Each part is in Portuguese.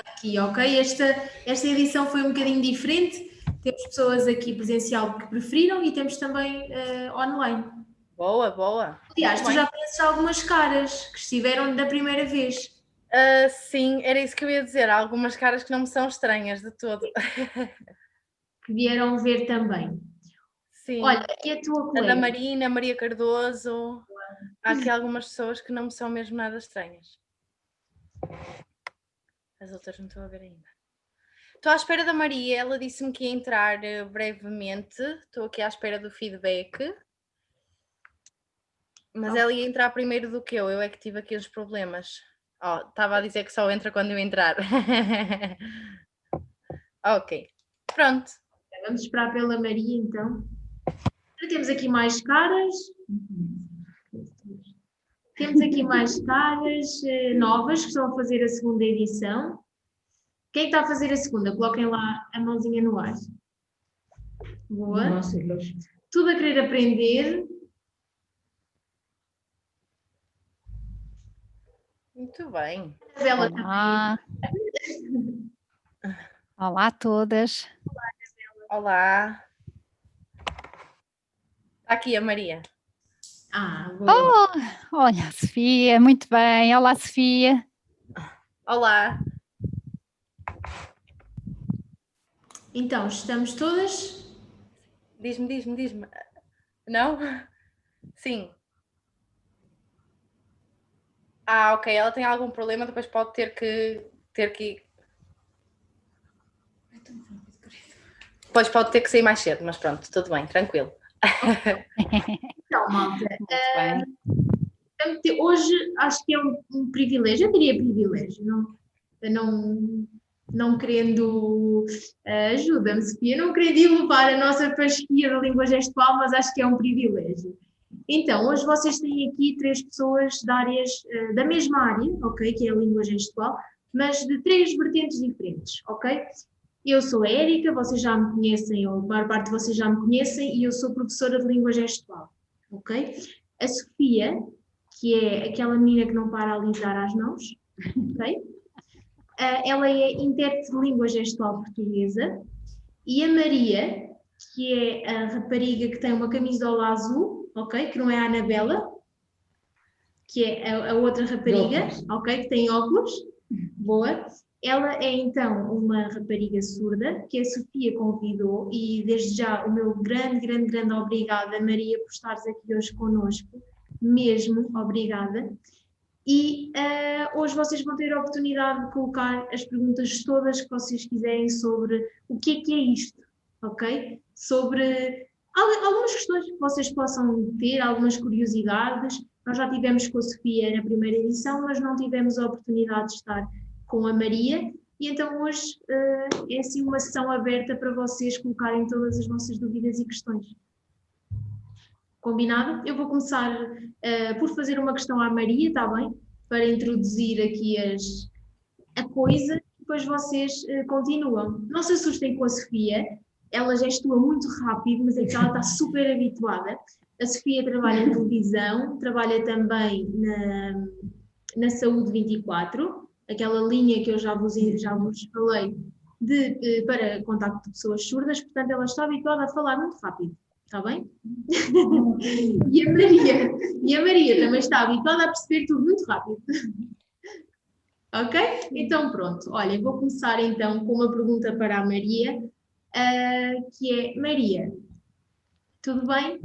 aqui, ok? Esta edição foi um bocadinho diferente. Temos pessoas aqui presencial que preferiram e temos também online. Boa, boa. Aliás, tu já conheces algumas caras que estiveram da primeira vez. Sim, era isso que eu ia dizer. Há algumas caras que não me são estranhas de todo. Que vieram ver também. Sim. Olha, e a tua colega? Ana Marina, Maria Cardoso. Há aqui algumas pessoas que não me são mesmo nada estranhas. As outras não estou a ver ainda. Estou à espera da Maria, ela disse-me que ia entrar brevemente. Estou aqui à espera do feedback. Mas ela ia entrar primeiro do que eu é que tive aqui os problemas. Estava a dizer que só entra quando eu entrar. Ok, pronto. Vamos esperar pela Maria, então. Temos aqui mais caras. Temos aqui mais caras novas que estão a fazer a segunda edição. Quem está a fazer a segunda? Coloquem lá a mãozinha no ar. Boa. Nossa, Tudo a querer aprender. Muito bem. Isabela Olá. Olá a todas. Olá. Está aqui a Maria. Boa. Olha, Sofia, muito bem. Olá, Sofia. Olá. Então, estamos todas? Diz-me. Não? Sim. Ok, ela tem algum problema, depois pode ter que Depois pode ter que sair mais cedo, mas pronto, tudo bem, tranquilo. Então, malta, Muito bem. hoje acho que é um privilégio, eu diria privilégio, não querendo, ajuda-me, Sofia, não querendo elevar a nossa fasquia da língua gestual, mas acho que é um privilégio. Então, hoje vocês têm aqui 3 pessoas de áreas, da mesma área, ok, que é a língua gestual, mas de 3 vertentes diferentes, ok? Eu sou a Érica, vocês já me conhecem, ou a maior parte de vocês já me conhecem, e eu sou professora de língua gestual, ok? A Sofia, que é aquela menina que não para a alisar as mãos, ok? Ela é intérprete de língua gestual portuguesa, e a Maria, que é a rapariga que tem uma camisola azul, ok? Que não é a Anabela, que é a outra rapariga, ok? Que tem óculos, boa. Ela é então uma rapariga surda que a Sofia convidou e desde já o meu grande obrigada, Maria, por estares aqui hoje connosco, mesmo obrigada. E hoje vocês vão ter a oportunidade de colocar as perguntas todas que vocês quiserem sobre o que é isto, ok? Sobre algumas questões que vocês possam ter, algumas curiosidades. Nós já tivemos com a Sofia na primeira edição, mas não tivemos a oportunidade de estar com a Maria, e então hoje é assim uma sessão aberta para vocês colocarem todas as vossas dúvidas e questões. Combinado? Eu vou começar por fazer uma questão à Maria, está bem? Para introduzir aqui a coisa, depois vocês continuam. Não se assustem com a Sofia, ela gestua muito rápido, mas é que ela está super habituada. A Sofia trabalha em televisão, trabalha também na Saúde 24, aquela linha que eu já vos falei para contacto de pessoas surdas, portanto ela está habituada a falar muito rápido, está bem? E a Maria também está habituada a perceber tudo muito rápido. Ok? Então pronto, olha, vou começar então com uma pergunta para a Maria, que é, Maria, tudo bem?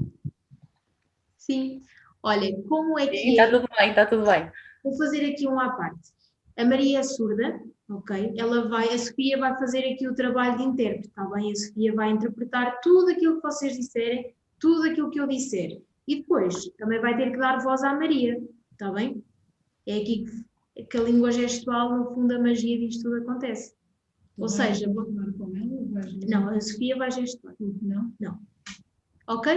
Sim. Olha, como é que Sim, está tudo bem. Vou fazer aqui um à parte. A Maria é surda, ok? A Sofia vai fazer aqui o trabalho de intérprete, está bem? A Sofia vai interpretar tudo aquilo que vocês disserem, tudo aquilo que eu disser. E depois também vai ter que dar voz à Maria, está bem? É aqui que a língua gestual, no fundo, a magia disto tudo acontece. Ou seja, não, a Sofia vai gestuar. Não? Não. Ok?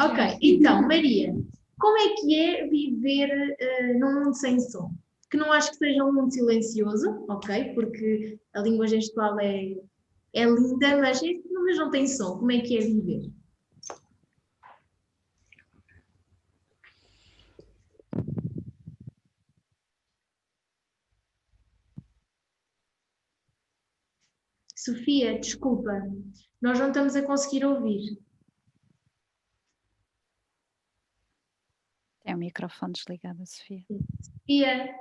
Ok, então, Maria, como é que é viver num mundo sem som? Que não acho que seja um mundo silencioso, ok? Porque a língua gestual é linda, mas não tem som. Como é que é viver? Sofia, desculpa, nós não estamos a conseguir ouvir. Tem o microfone desligado, Sofia. Sofia.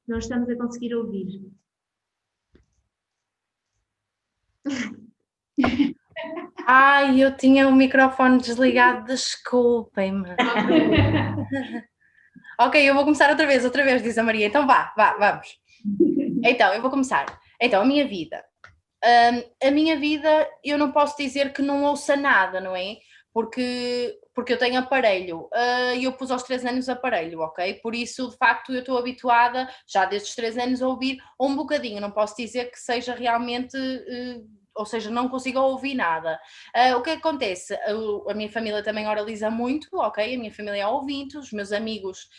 Não estamos a conseguir ouvir. Ai, eu tinha o microfone desligado, desculpem-me. Ok, eu vou começar outra vez, diz a Maria. Então vamos. Então, eu vou começar. Então, a minha vida. A minha vida, eu não posso dizer que não ouça nada, não é? Porque eu tenho aparelho. Eu pus aos 3 anos aparelho, ok? Por isso, de facto, eu estou habituada, já desde os 3 anos, a ouvir um bocadinho. Não posso dizer que seja realmente... ou seja, não consigo ouvir nada. O que acontece? A minha família também oraliza muito, ok? A minha família é ouvinte, os meus amigos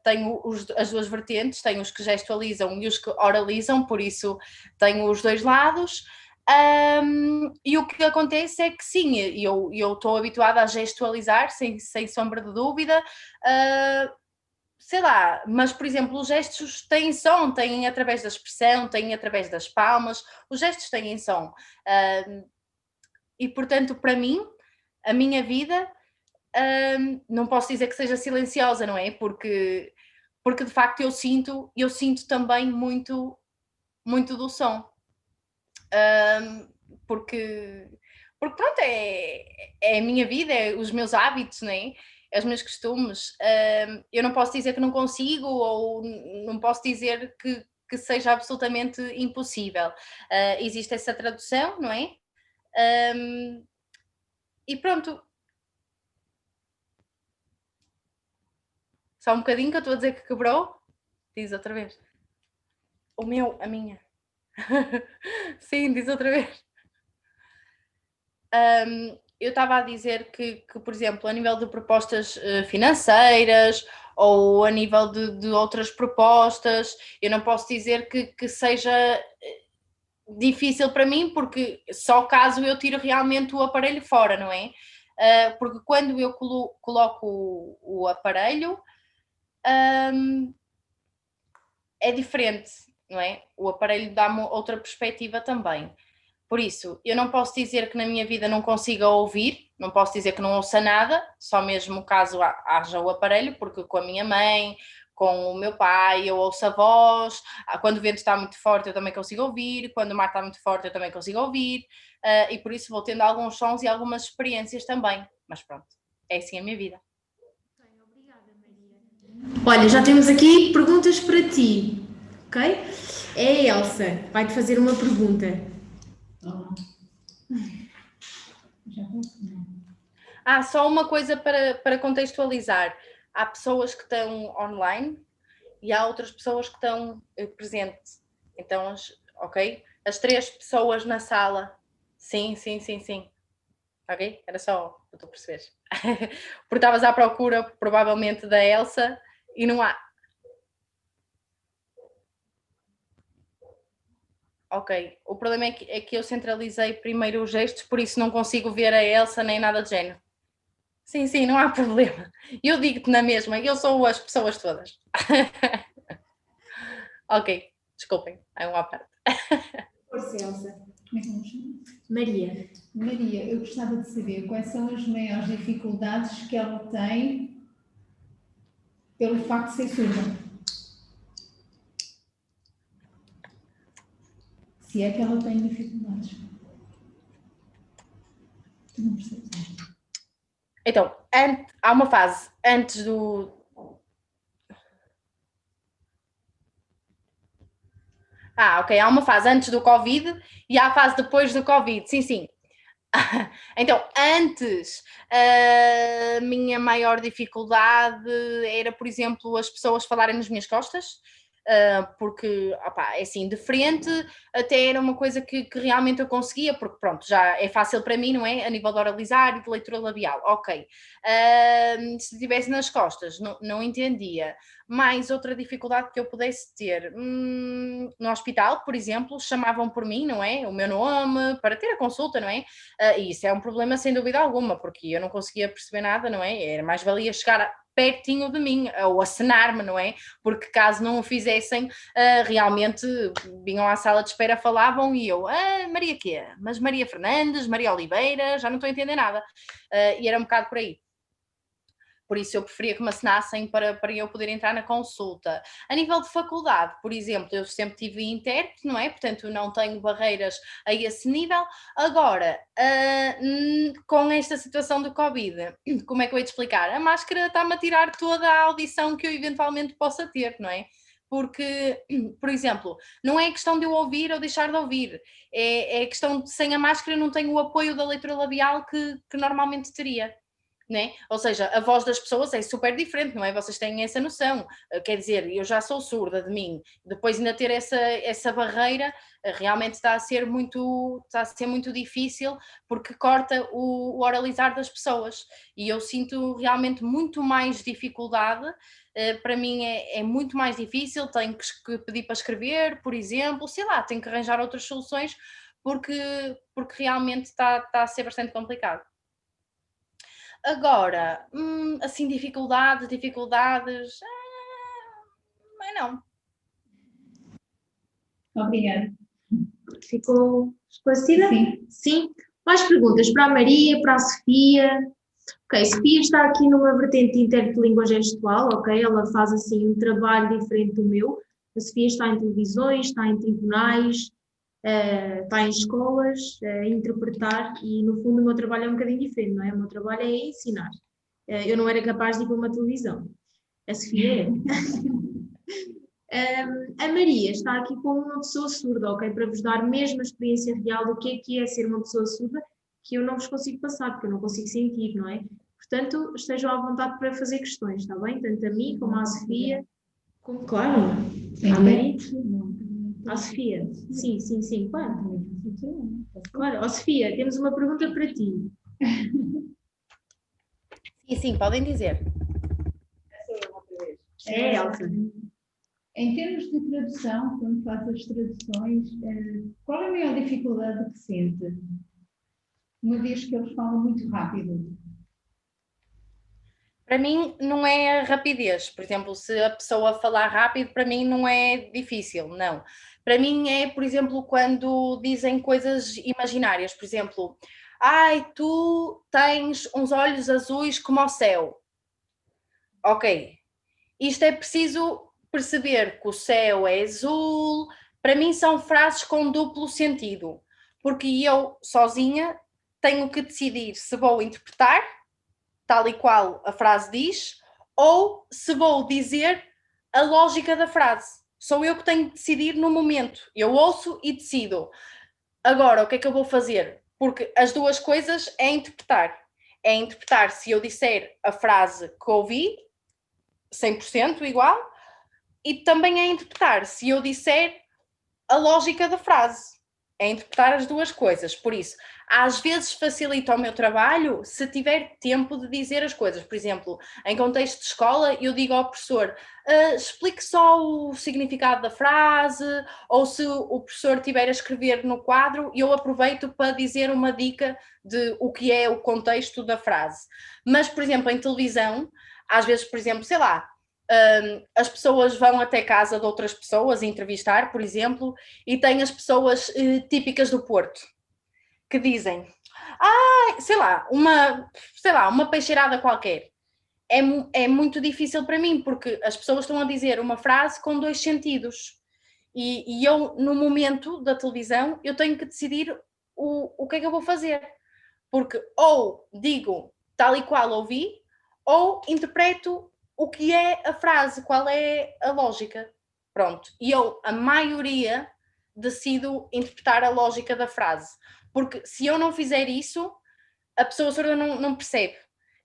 tenho as duas vertentes, tenho os que gestualizam e os que oralizam, por isso tenho os dois lados. E o que acontece é que sim, eu estou habituada a gestualizar, sem sombra de dúvida. Sei lá, mas por exemplo, os gestos têm som, têm através da expressão, têm através das palmas, os gestos têm som. E portanto, para mim, a minha vida, não posso dizer que seja silenciosa, não é? Porque de facto eu sinto também muito do som. Porque pronto, é a minha vida, é os meus hábitos, não é? Os meus costumes. Eu não posso dizer que não consigo ou não posso dizer que seja absolutamente impossível. Existe essa tradução, não é? E pronto. Só um bocadinho que eu estou a dizer que quebrou. Diz outra vez. A minha. Sim, diz outra vez. Eu estava a dizer que, por exemplo, a nível de propostas financeiras ou a nível de outras propostas, eu não posso dizer que seja difícil para mim, porque só caso eu tiro realmente o aparelho fora, não é? Porque quando eu coloco o aparelho, é diferente, não é? O aparelho dá-me outra perspectiva também. Por isso, eu não posso dizer que na minha vida não consiga ouvir, não posso dizer que não ouça nada, só mesmo caso haja o aparelho, porque com a minha mãe, com o meu pai, eu ouço a voz, quando o vento está muito forte eu também consigo ouvir, quando o mar está muito forte eu também consigo ouvir, e por isso vou tendo alguns sons e algumas experiências também, mas pronto, é assim a minha vida. Obrigada, Maria. Olha, já temos aqui perguntas para ti, ok? É a Elsa, vai-te fazer uma pergunta. Só uma coisa para contextualizar. Há pessoas que estão online e há outras pessoas que estão presentes. Então, ok? As 3 pessoas na sala. Sim. Ok? Era só para tu perceberes. Porque estavas à procura, provavelmente, da Elsa e não há. Ok. O problema é que eu centralizei primeiro os gestos, por isso não consigo ver a Elsa nem nada do género. Sim, não há problema. Eu digo-te na mesma, eu sou as pessoas todas. Ok, desculpem, é uma parte. Força, Elsa. Como é que vamos chamar? Maria. Maria, eu gostava de saber quais são as maiores dificuldades que ela tem pelo facto de ser surda. Se é que ela tem dificuldades. Tu não percebes? Então, há uma fase antes do... ok, há uma fase antes do Covid e há a fase depois do Covid, sim. Então, antes, a minha maior dificuldade era, por exemplo, as pessoas falarem nas minhas costas, porque, é assim, de frente até era uma coisa que realmente eu conseguia, porque pronto, já é fácil para mim, não é? A nível de oralizar e de leitura labial, ok. Se estivesse nas costas, não entendia. Mais outra dificuldade que eu pudesse ter, no hospital, por exemplo, chamavam por mim, não é? O meu nome, para ter a consulta, não é? E isso é um problema sem dúvida alguma, porque eu não conseguia perceber nada, não é? Era mais valia chegar pertinho de mim, ou acenar-me, não é? Porque caso não o fizessem, realmente vinham à sala de espera, falavam e eu, Maria quê? Mas Maria Fernandes, Maria Oliveira, já não estou a entender nada. E era um bocado por aí. Por isso eu preferia que me assinassem para eu poder entrar na consulta. A nível de faculdade, por exemplo, eu sempre tive intérprete, não é? Portanto, não tenho barreiras a esse nível. Agora, com esta situação do Covid, como é que eu ia te explicar? A máscara está-me a tirar toda a audição que eu eventualmente possa ter, não é? Porque, por exemplo, não é questão de eu ouvir ou deixar de ouvir, é questão de, sem a máscara, não tenho o apoio da leitura labial que normalmente teria. Né? Ou seja, a voz das pessoas é super diferente, não é? Vocês têm essa noção, quer dizer, eu já sou surda de mim, depois ainda ter essa barreira realmente está a ser muito difícil, porque corta o oralizar das pessoas, e eu sinto realmente muito mais dificuldade. Para mim é muito mais difícil, tenho que pedir para escrever, por exemplo, sei lá, tenho que arranjar outras soluções, porque realmente está a ser bastante complicado. Agora, assim, dificuldades, não. Obrigada. Ficou esclarecida? Sim. Sim. Mais perguntas para a Maria, para a Sofia. Ok, a Sofia está aqui numa vertente de intérprete de língua gestual, ok? Ela faz assim um trabalho diferente do meu. A Sofia está em televisões, está em tribunais, está em escolas, a interpretar, e no fundo o meu trabalho é um bocadinho diferente, não é? O meu trabalho é ensinar. Eu não era capaz de ir para uma televisão. A Sofia é. A Maria está aqui como uma pessoa surda, ok? Para vos dar mesmo a experiência real do que é ser uma pessoa surda, que eu não vos consigo passar, porque eu não consigo sentir, não é? Portanto, estejam à vontade para fazer questões, está bem? Tanto a mim como à Sofia, como, claro, à Maria, à Sofia. Sim, claro. Claro, ó Sofia, temos uma pergunta para ti. Sim, podem dizer. É, Elsa. Em termos de tradução, quando faz as traduções, qual é a maior dificuldade que sente? Uma vez que eles falam muito rápido. Para mim não é a rapidez, por exemplo, se a pessoa falar rápido, para mim não é difícil, não. Para mim é, por exemplo, quando dizem coisas imaginárias, por exemplo, tu tens uns olhos azuis como o céu. Ok, isto é preciso perceber que o céu é azul. Para mim são frases com duplo sentido, porque eu sozinha tenho que decidir se vou interpretar tal e qual a frase diz, ou se vou dizer a lógica da frase. Sou eu que tenho que decidir no momento. Eu ouço e decido. Agora, o que é que eu vou fazer? Porque as duas coisas é interpretar. É interpretar se eu disser a frase que ouvi, 100% igual, e também é interpretar se eu disser a lógica da frase. É interpretar as duas coisas. Por isso, às vezes facilita o meu trabalho se tiver tempo de dizer as coisas. Por exemplo, em contexto de escola, eu digo ao professor, explique só o significado da frase, ou se o professor estiver a escrever no quadro, eu aproveito para dizer uma dica de o que é o contexto da frase. Mas, por exemplo, em televisão, às vezes, por exemplo, sei lá, as pessoas vão até casa de outras pessoas entrevistar, por exemplo, e tem as pessoas típicas do Porto que dizem, sei lá, uma peixeirada qualquer. É muito difícil para mim, porque as pessoas estão a dizer uma frase com dois sentidos. E eu, no momento da televisão, eu tenho que decidir o que é que eu vou fazer. Porque ou digo tal e qual ouvi, ou interpreto o que é a frase, qual é a lógica. Pronto. E eu, a maioria, decido interpretar a lógica da frase. Porque se eu não fizer isso, a pessoa surda não percebe.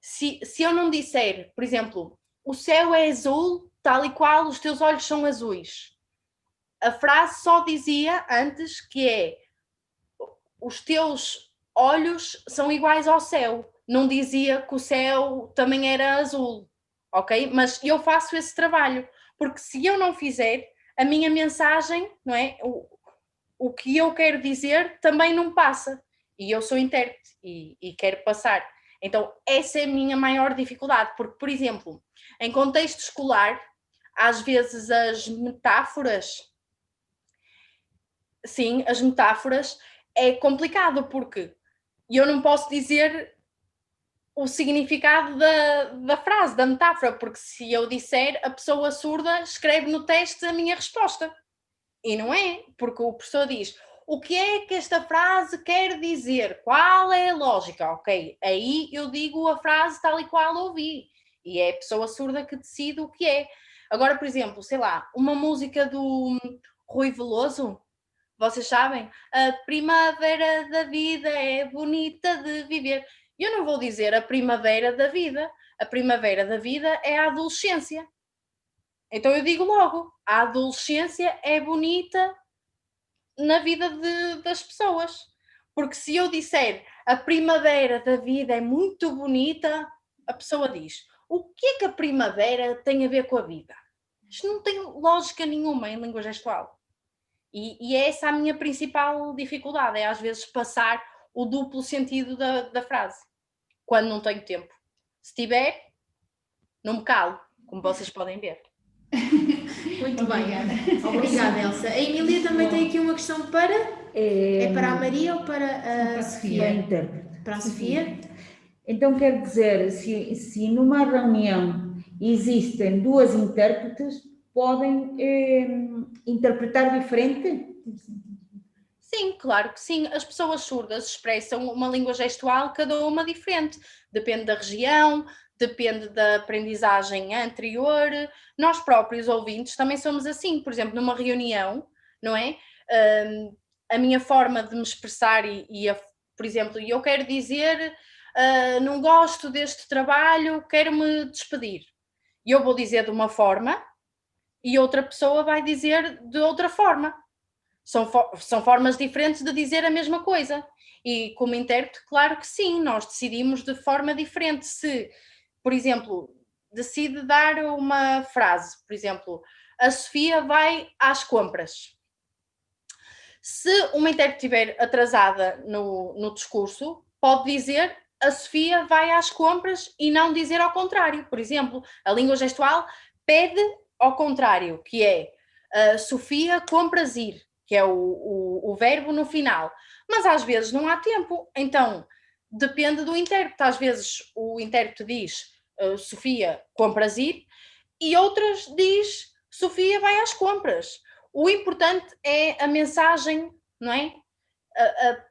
Se eu não disser, por exemplo, o céu é azul, tal e qual, os teus olhos são azuis. A frase só dizia antes que é os teus olhos são iguais ao céu. Não dizia que o céu também era azul, ok? Mas eu faço esse trabalho, porque se eu não fizer, a minha mensagem, não é? O que eu quero dizer também não passa. E eu sou intérprete e quero passar. Então, essa é a minha maior dificuldade, porque, por exemplo, em contexto escolar, às vezes as metáforas, sim, as metáforas é complicado, porque eu não posso dizer o significado da frase, da metáfora, porque se eu disser, a pessoa surda escreve no teste a minha resposta. E não é, porque o professor diz, o que é que esta frase quer dizer? Qual é a lógica? Ok, aí eu digo a frase tal e qual ouvi. E é a pessoa surda que decide o que é. Agora, por exemplo, sei lá, uma música do Rui Veloso, vocês sabem? A primavera da vida é bonita de viver. Eu não vou dizer a primavera da vida. A primavera da vida é a adolescência. Então eu digo logo, a adolescência é bonita na vida das pessoas. Porque se eu disser a primavera da vida é muito bonita, a pessoa diz, o que é que a primavera tem a ver com a vida? Isto não tem lógica nenhuma em língua gestual. E é essa a minha principal dificuldade, é às vezes passar o duplo sentido da frase, quando não tenho tempo. Se tiver, não me calo, como vocês podem ver. Muito bem. Obrigada, Elsa. A Emília também tem aqui uma questão para... É para a Maria ou para a Sofia? Para a intérprete. Para a Sofia? Então, quer dizer, se numa reunião existem duas intérpretes, podem interpretar diferente? Sim, claro que sim. As pessoas surdas expressam uma língua gestual, cada uma diferente. Depende da região, depende da aprendizagem anterior. Nós próprios ouvintes também somos assim. Por exemplo, numa reunião, não é? A minha forma de me expressar por exemplo, eu quero dizer, não gosto deste trabalho, quero-me despedir. E eu vou dizer de uma forma e outra pessoa vai dizer de outra forma. São formas diferentes de dizer a mesma coisa. E como intérprete, claro que sim, nós decidimos de forma diferente. Se, por exemplo, decide dar uma frase, por exemplo, a Sofia vai às compras. Se uma intérprete estiver atrasada no discurso, pode dizer a Sofia vai às compras e não dizer ao contrário. Por exemplo, a língua gestual pede ao contrário, que é Sofia compras ir, que é o verbo no final. Mas às vezes não há tempo, então depende do intérprete. Às vezes o intérprete diz Sofia compras ir e outras diz Sofia vai às compras. O importante é a mensagem, não é?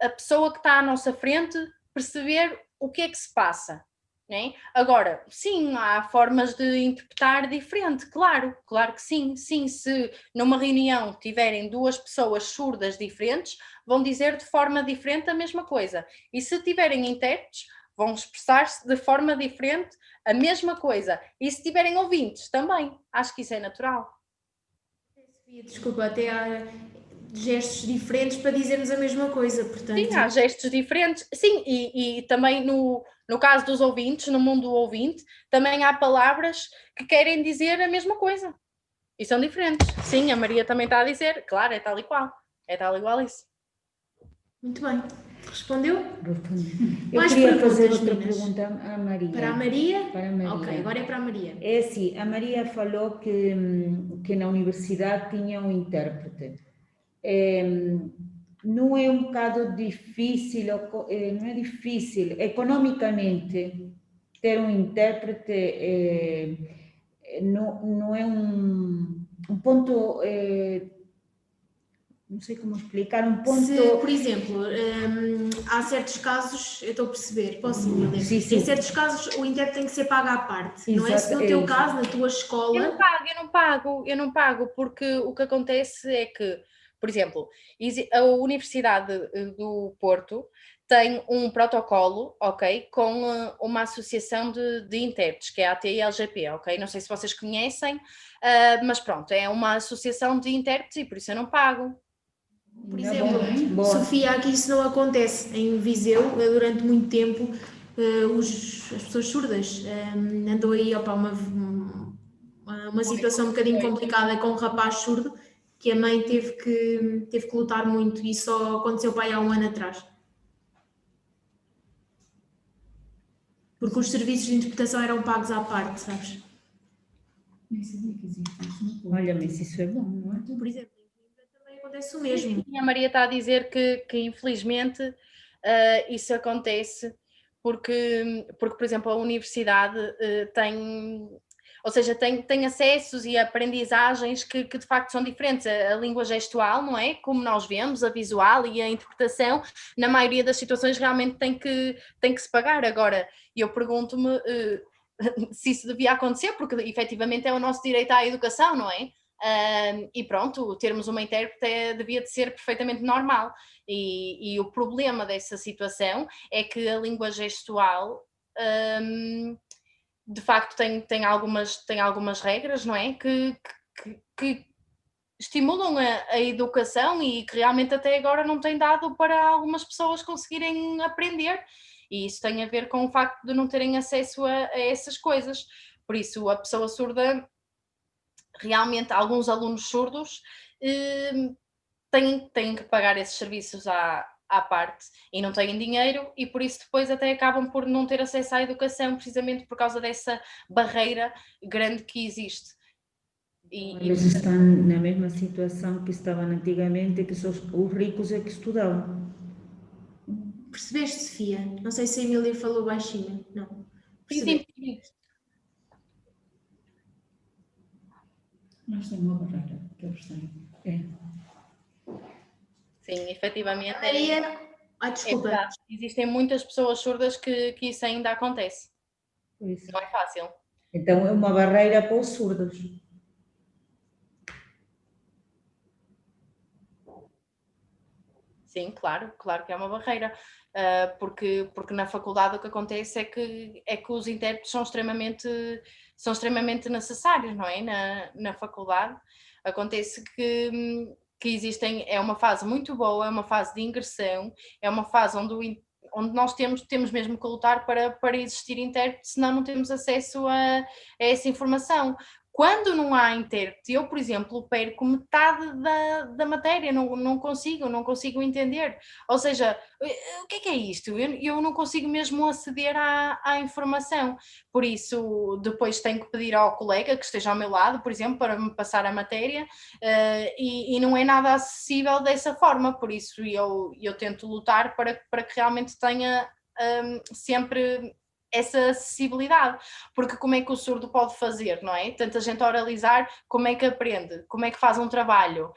A pessoa que está à nossa frente perceber o que é que se passa. Não é? Agora, sim, há formas de interpretar diferente, claro que sim. Sim, se numa reunião tiverem duas pessoas surdas diferentes, vão dizer de forma diferente a mesma coisa. E se tiverem intérpretes, vão expressar-se de forma diferente a mesma coisa. E se tiverem ouvintes, também. Acho que isso é natural. Desculpa, até há gestos diferentes para dizermos a mesma coisa, portanto... Sim, há gestos diferentes. Sim, e também no caso dos ouvintes, no mundo do ouvinte, também há palavras que querem dizer a mesma coisa. E são diferentes. Sim, a Maria também está a dizer, claro, é tal e qual. É tal e igual isso. Muito bem. Respondeu? Eu Mais queria fazer perguntas, outra meninas? pergunta à Maria. Para a Maria? Para a Maria. Ok, agora é para a Maria. É assim, a Maria falou que na universidade tinha um intérprete. Não é um bocado difícil, não é difícil, economicamente, ter um intérprete não é um ponto, não sei como explicar, um ponto... Por exemplo, há certos casos, eu estou a perceber, posso ler? Sim, sim. Em certos casos o intérprete tem que ser pago à parte, não é? Exato, Se no teu caso, na tua escola... Eu não pago, porque o que acontece é que, por exemplo, a Universidade do Porto tem um protocolo, ok, com uma associação de intérpretes, que é a ATI-LGP, ok? Não sei se vocês conhecem, mas pronto, é uma associação de intérpretes e por isso eu não pago. Por exemplo, Sofia, aqui isso não acontece. Em Viseu, durante muito tempo, as pessoas surdas andou aí uma situação um bocadinho complicada com um rapaz surdo, que a mãe teve que lutar muito, e só aconteceu para aí há um ano atrás. Porque os serviços de interpretação eram pagos à parte, sabes? Nem sabia que existia isso. Olha, mas isso é bom. Não é? Por exemplo, em Coimbra também acontece o mesmo. A Maria está a dizer que infelizmente isso acontece porque, por exemplo, a universidade tem, ou seja, tem acessos e aprendizagens que de facto são diferentes. A língua gestual, não é? Como nós vemos, a visual e a interpretação, na maioria das situações realmente tem que se pagar. Agora, eu pergunto-me se isso devia acontecer, porque efetivamente é o nosso direito à educação, não é? E pronto, termos uma intérprete devia de ser perfeitamente normal. E o problema dessa situação é que a língua gestual de facto tem algumas regras, não é? Que estimulam a educação e que realmente até agora não tem dado para algumas pessoas conseguirem aprender. E isso tem a ver com o facto de não terem acesso a essas coisas. Por isso, a pessoa surda, realmente, alguns alunos surdos têm que pagar esses serviços à parte e não têm dinheiro, e por isso depois até acabam por não ter acesso à educação, precisamente por causa dessa barreira grande que existe. Eles estão na mesma situação que estavam antigamente, que só os ricos é que estudavam. Percebeste, Sofia? Não sei se a Emília falou baixinho. Não. Sim. Nós temos uma barreira que eles têm. É. Sim, efetivamente. Maria, desculpa. Existem muitas pessoas surdas que isso ainda acontece. Isso. Não é fácil. Então é uma barreira para os surdos. Sim, claro que é uma barreira, porque na faculdade o que acontece é que os intérpretes são extremamente necessários, não é? Na faculdade acontece que existem, é uma fase muito boa, é uma fase de ingressão, é uma fase onde nós temos mesmo que lutar para existir intérprete, senão não temos acesso a essa informação. Quando não há intérprete, eu, por exemplo, perco metade da matéria, não consigo entender. Ou seja, o que é isto? Eu não consigo mesmo aceder à informação. Por isso, depois tenho que pedir ao colega que esteja ao meu lado, por exemplo, para me passar a matéria, e não é nada acessível dessa forma. Por isso, eu tento lutar para que realmente tenha sempre essa acessibilidade, porque como é que o surdo pode fazer, não é? Tanta gente a oralizar, como é que aprende? Como é que faz um trabalho?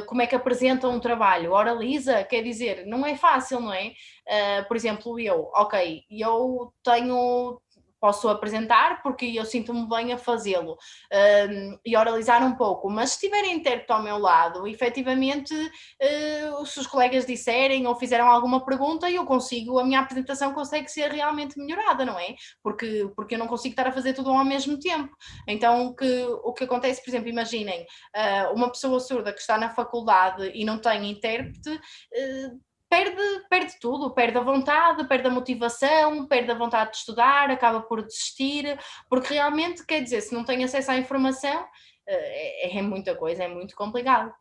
Como é que apresenta um trabalho? Oraliza, quer dizer, não é fácil, não é? Por exemplo, eu posso apresentar porque eu sinto-me bem a fazê-lo e oralizar um pouco, mas se tiver intérprete ao meu lado, efetivamente, se os colegas disserem ou fizeram alguma pergunta, a minha apresentação consegue ser realmente melhorada, não é? Porque eu não consigo estar a fazer tudo ao mesmo tempo. Então, o que acontece, por exemplo, imaginem, uma pessoa surda que está na faculdade e não tem intérprete, perde tudo, perde a vontade, perde a motivação, perde a vontade de estudar, acaba por desistir, porque realmente, quer dizer, se não tem acesso à informação, é muita coisa, é muito complicado.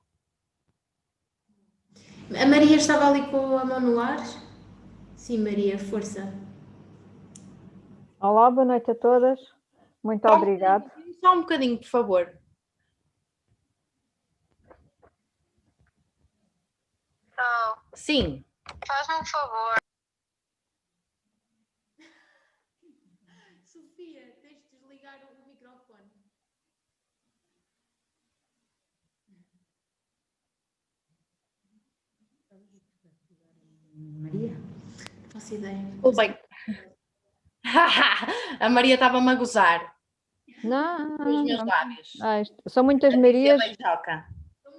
A Maria estava ali com a mão no ar? Sim, Maria, força. Olá, boa noite a todas. Muito obrigada. Só um bocadinho, por favor. Sim. Faz-me um favor. Sofia, tens de desligar o microfone. Maria? Não faço ideia. Bem. A Maria estava-me a gozar. Não, Com os meus lábios. São muitas Marias. Beijoca.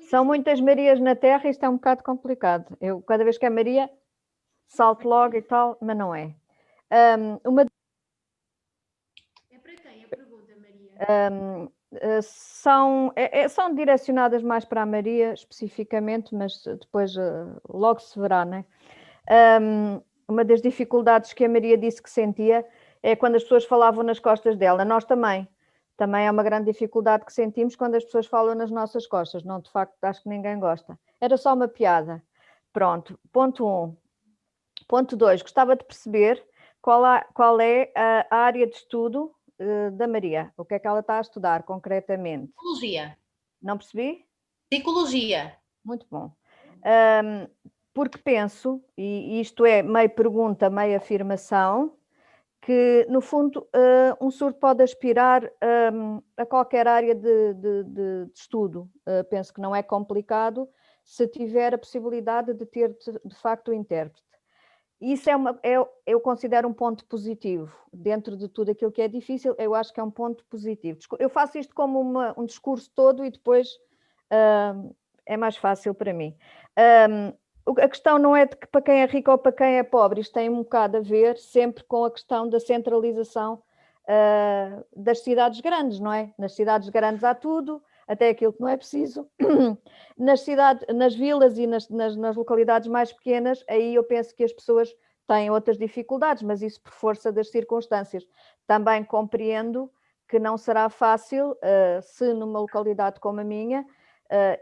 São muitas Marias na Terra, isto é um bocado complicado. Eu, cada vez que é Maria, salto logo e tal, mas não é. É para quem a pergunta, Maria? São direcionadas mais para a Maria, especificamente, mas depois logo se verá, né? Uma das dificuldades que a Maria disse que sentia é quando as pessoas falavam nas costas dela. Nós também. Também é uma grande dificuldade que sentimos quando as pessoas falam nas nossas costas. Não, de facto, acho que ninguém gosta. Era só uma piada. Pronto, ponto 1. Ponto 2, gostava de perceber qual é a área de estudo da Maria? O que é que ela está a estudar concretamente? Psicologia. Não percebi? Psicologia. Muito bom. Porque penso, e isto é meio pergunta, meio afirmação, que no fundo um surdo pode aspirar a qualquer área de estudo. Penso que não é complicado se tiver a possibilidade de ter de facto o intérprete. Isso eu considero um ponto positivo. Dentro de tudo aquilo que é difícil, eu acho que é um ponto positivo. Eu faço isto como um discurso todo e depois é mais fácil para mim. A questão não é de que para quem é rico ou para quem é pobre, isto tem um bocado a ver sempre com a questão da centralização das cidades grandes, não é? Nas cidades grandes há tudo, até aquilo que não é preciso. Nas vilas e nas localidades mais pequenas, aí eu penso que as pessoas têm outras dificuldades, mas isso por força das circunstâncias. Também compreendo que não será fácil, se numa localidade como a minha,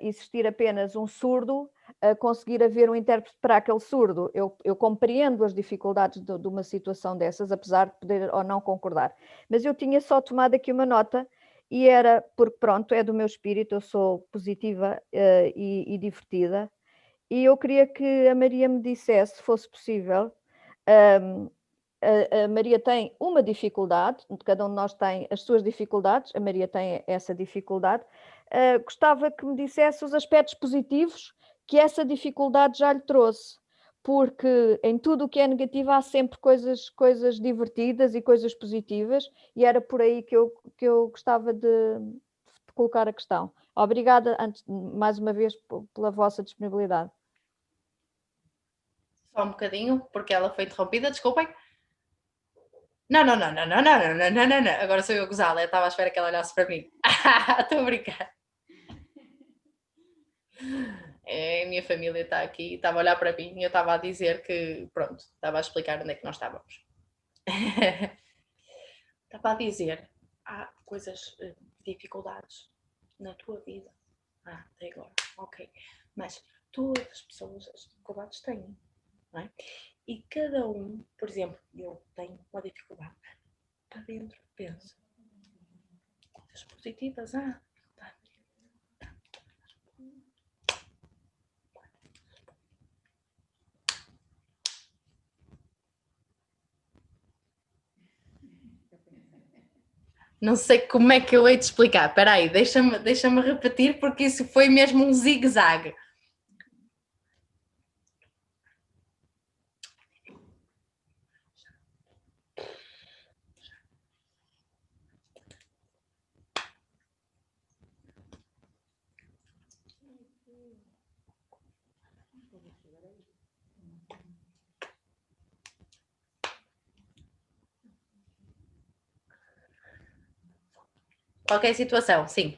existir apenas um surdo, conseguir haver um intérprete para aquele surdo. Eu compreendo as dificuldades de uma situação dessas, apesar de poder ou não concordar. Mas eu tinha só tomado aqui uma nota, e era porque, pronto, é do meu espírito, eu sou positiva e divertida, e eu queria que a Maria me dissesse, se fosse possível, a Maria tem uma dificuldade, cada um de nós tem as suas dificuldades, a Maria tem essa dificuldade, gostava que me dissesse os aspectos positivos que essa dificuldade já lhe trouxe, porque em tudo o que é negativo há sempre coisas divertidas e coisas positivas, e era por aí que eu gostava de colocar a questão. Obrigada, mais uma vez, pela vossa disponibilidade. Só um bocadinho, porque ela foi interrompida, desculpem. Não. Agora sou eu a gozá-la, eu estava à espera que ela olhasse para mim. Estou a brincar. A minha família está aqui, estava a olhar para mim e eu estava a dizer que, pronto, estava a explicar onde é que nós estávamos. Estava a dizer, há coisas, dificuldades na tua vida. Até agora, ok. Mas todas as pessoas as dificuldades têm, não é? E cada um, por exemplo, eu tenho uma dificuldade. Para dentro, penso. Coisas positivas, Não sei como é que eu hei de explicar. Espera aí, deixa-me repetir, porque isso foi mesmo um zigue-zague. Qualquer situação, sim.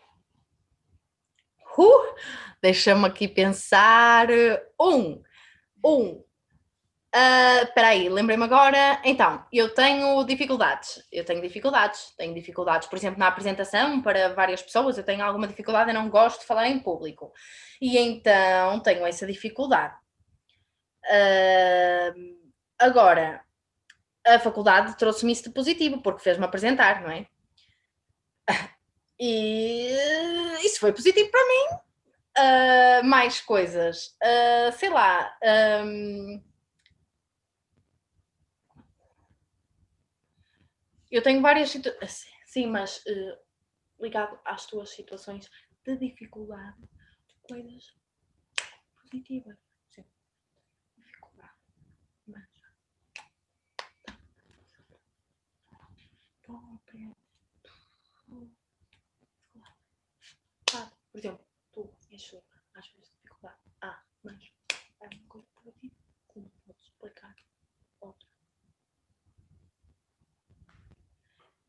Deixa-me aqui pensar. Espera aí, lembrei-me agora. Então, eu tenho dificuldades. Tenho dificuldades, por exemplo, na apresentação para várias pessoas. Eu tenho alguma dificuldade, eu não gosto de falar em público. E então tenho essa dificuldade. Agora, a faculdade trouxe-me isso de positivo, porque fez-me apresentar, não é? E isso foi positivo para mim. Mais coisas. Sei lá. Eu tenho várias situações. Sim, mas ligado às tuas situações de dificuldade, coisas positivas. Sim. Dificuldade. Mas. Por exemplo, tu és às vezes dificuldade. Mas é uma coisa positiva. Como podes explicar outra?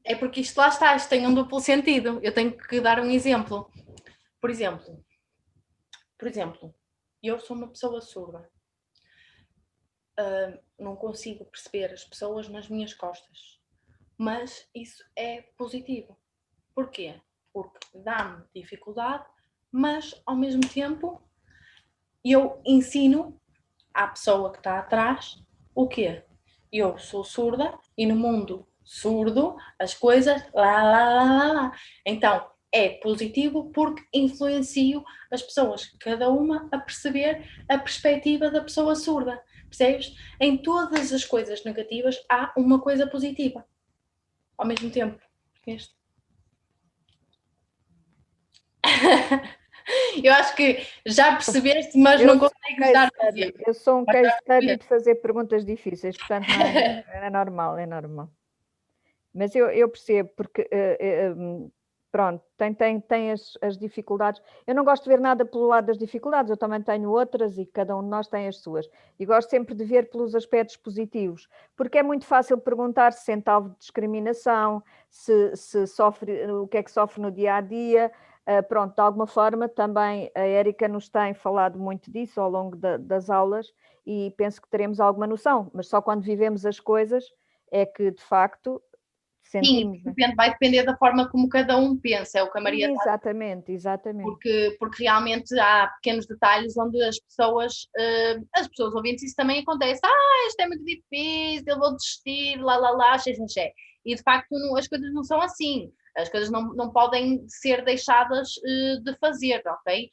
É porque isto lá está, isto tem um duplo sentido. Eu tenho que dar um exemplo. Por exemplo, eu sou uma pessoa surda. Não consigo perceber as pessoas nas minhas costas. Mas isso é positivo. Porquê? Porque dá-me dificuldade, mas ao mesmo tempo eu ensino à pessoa que está atrás o quê? eu sou surda e no mundo surdo as coisas lá. Então, é positivo porque influencio as pessoas, cada uma a perceber a perspectiva da pessoa surda, percebes? Em todas as coisas negativas há uma coisa positiva, ao mesmo tempo. Eu acho que já percebeste, mas não consegues dar um exemplo. Eu sou um case study de fazer perguntas difíceis, portanto é normal, é normal. Mas eu percebo, porque pronto, tem as dificuldades. Eu não gosto de ver nada pelo lado das dificuldades, eu também tenho outras e cada um de nós tem as suas. E gosto sempre de ver pelos aspectos positivos, porque é muito fácil perguntar se sente alvo de discriminação, se sofre, o que é que sofre no dia a dia. Pronto, de alguma forma também a Érica nos tem falado muito disso ao longo das aulas e penso que teremos alguma noção, mas só quando vivemos as coisas é que de facto sentimos. Sim, vai depender da forma como cada um pensa, é o que a Maria está a dizer. Exatamente. Porque realmente há pequenos detalhes onde as pessoas ouvintes, isso também acontece, isto é muito difícil, eu vou desistir, xé. E de facto as coisas não são assim. As coisas não podem ser deixadas de fazer, ok?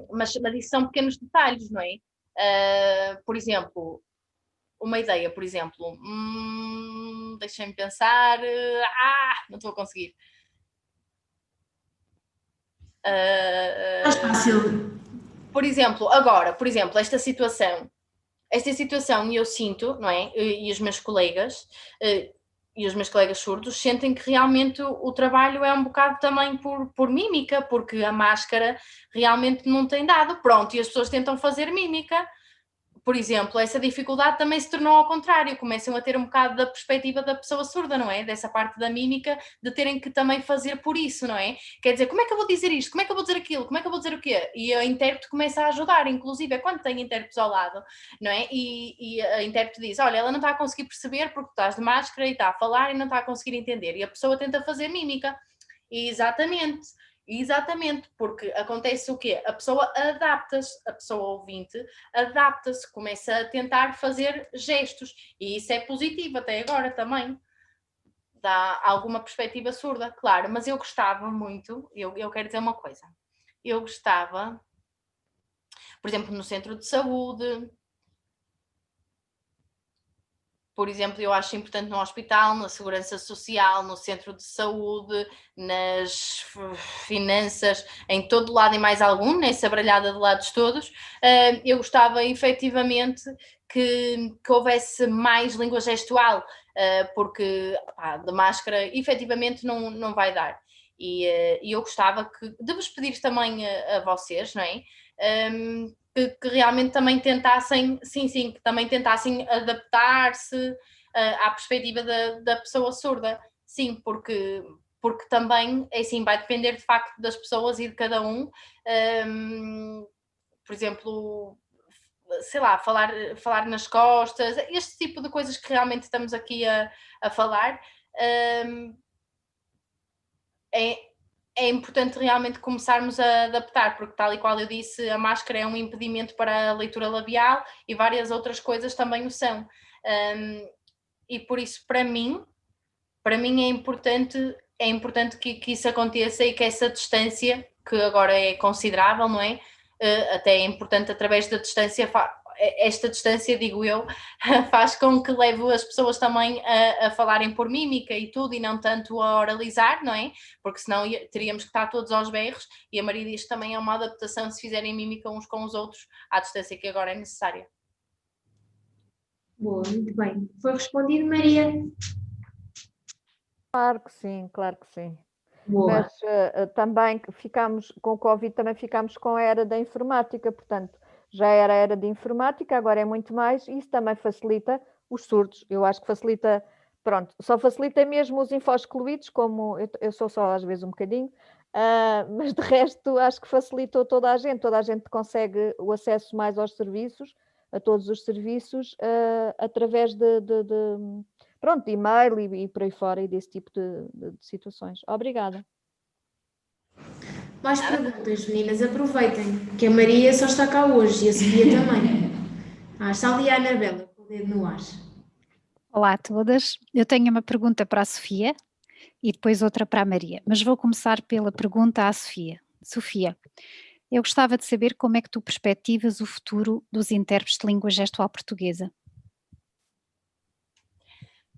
Mas isso são pequenos detalhes, não é? Por exemplo, uma ideia, por exemplo, deixem-me pensar, não estou a conseguir. Mais fácil. Por exemplo, esta situação eu sinto, não é? E os meus colegas surdos sentem que realmente o trabalho é um bocado também por mímica, porque a máscara realmente não tem dado, pronto, e as pessoas tentam fazer mímica. Por exemplo, essa dificuldade também se tornou ao contrário, começam a ter um bocado da perspectiva da pessoa surda, não é? Dessa parte da mímica, de terem que também fazer por isso, não é? Quer dizer, como é que eu vou dizer isto? Como é que eu vou dizer aquilo? Como é que eu vou dizer o quê? E a intérprete começa a ajudar, inclusive, é quando tem intérpretes ao lado, não é? E a intérprete diz, olha, ela não está a conseguir perceber porque estás de máscara e está a falar e não está a conseguir entender. E a pessoa tenta fazer mímica. E exatamente, porque acontece o quê? A pessoa adapta-se, a pessoa ouvinte adapta-se, começa a tentar fazer gestos e isso é positivo até agora também. Dá alguma perspectiva surda, claro, mas eu gostava muito, eu quero dizer uma coisa, eu gostava, por exemplo, no centro de saúde, por exemplo, eu acho importante no hospital, na segurança social, no centro de saúde, nas finanças, em todo lado e mais algum, nessa bralhada de lados todos, eu gostava efetivamente que houvesse mais língua gestual, porque de máscara efetivamente não vai dar. E eu gostava de vos pedir também a vocês, não é? Que realmente também tentassem, que também tentassem adaptar-se à perspectiva da pessoa surda, sim, porque também, é assim, vai depender de facto das pessoas e de cada um, por exemplo, sei lá, falar nas costas, este tipo de coisas que realmente estamos aqui a falar, é importante realmente começarmos a adaptar, porque tal e qual eu disse, a máscara é um impedimento para a leitura labial e várias outras coisas também o são. E por isso, para mim é importante que isso aconteça e que essa distância, que agora é considerável, não é? Até é importante através da distância, esta distância, digo eu, faz com que leve as pessoas também a falarem por mímica e tudo, e não tanto a oralizar, não é? Porque senão teríamos que estar todos aos berros, e a Maria diz que também é uma adaptação se fizerem mímica uns com os outros à distância que agora é necessária. Boa, muito bem. Foi respondido, Maria? Claro que sim, claro que sim. Boa. Mas também ficámos com o Covid, também ficámos com a era da informática, portanto, já era a era de informática, agora é muito mais, e isso também facilita os surdos. Eu acho que facilita, pronto, só facilita mesmo os info-excluídos, como eu sou só às vezes um bocadinho, mas de resto acho que facilitou toda a gente consegue o acesso mais aos serviços, a todos os serviços, através de e-mail e por aí fora e desse tipo de situações. Obrigada. Mais perguntas, meninas, aproveitem, que a Maria só está cá hoje e a Sofia também. Está ali a Anabela, com o dedo no ar. Olá a todas. Eu tenho uma pergunta para a Sofia e depois outra para a Maria, mas vou começar pela pergunta à Sofia. Sofia, eu gostava de saber como é que tu perspectivas o futuro dos intérpretes de língua gestual portuguesa.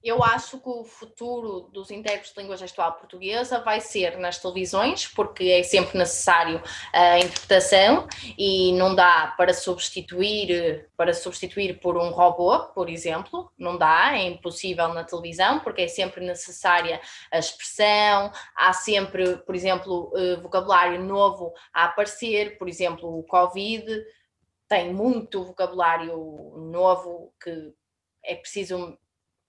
Eu acho que o futuro dos intérpretes de língua gestual portuguesa vai ser nas televisões, porque é sempre necessário a interpretação e não dá para substituir por um robô, por exemplo, não dá, é impossível na televisão, porque é sempre necessária a expressão, há sempre, por exemplo, vocabulário novo a aparecer, por exemplo, o Covid tem muito vocabulário novo que é preciso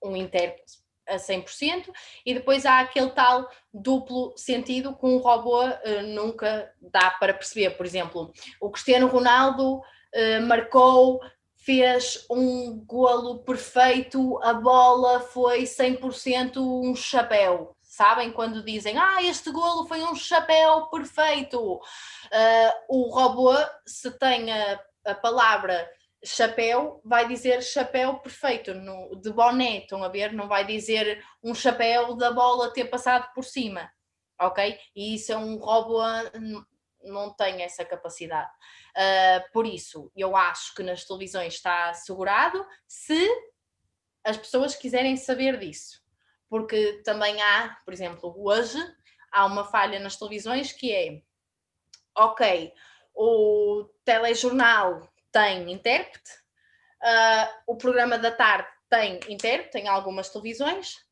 um intérprete a 100%, e depois há aquele tal duplo sentido que um robô nunca dá para perceber. Por exemplo, o Cristiano Ronaldo marcou, fez um golo perfeito, a bola foi 100% um chapéu. Sabem quando dizem, este golo foi um chapéu perfeito? O robô, se tem a palavra chapéu, vai dizer chapéu perfeito, de boné, estão a ver? Não vai dizer um chapéu da bola ter passado por cima, ok? E isso é um robô, não tem essa capacidade. Por isso, eu acho que nas televisões está assegurado, se as pessoas quiserem saber disso. Porque também há, por exemplo, hoje, há uma falha nas televisões que é, ok, o telejornal tem intérprete, o programa da tarde tem intérprete em algumas televisões,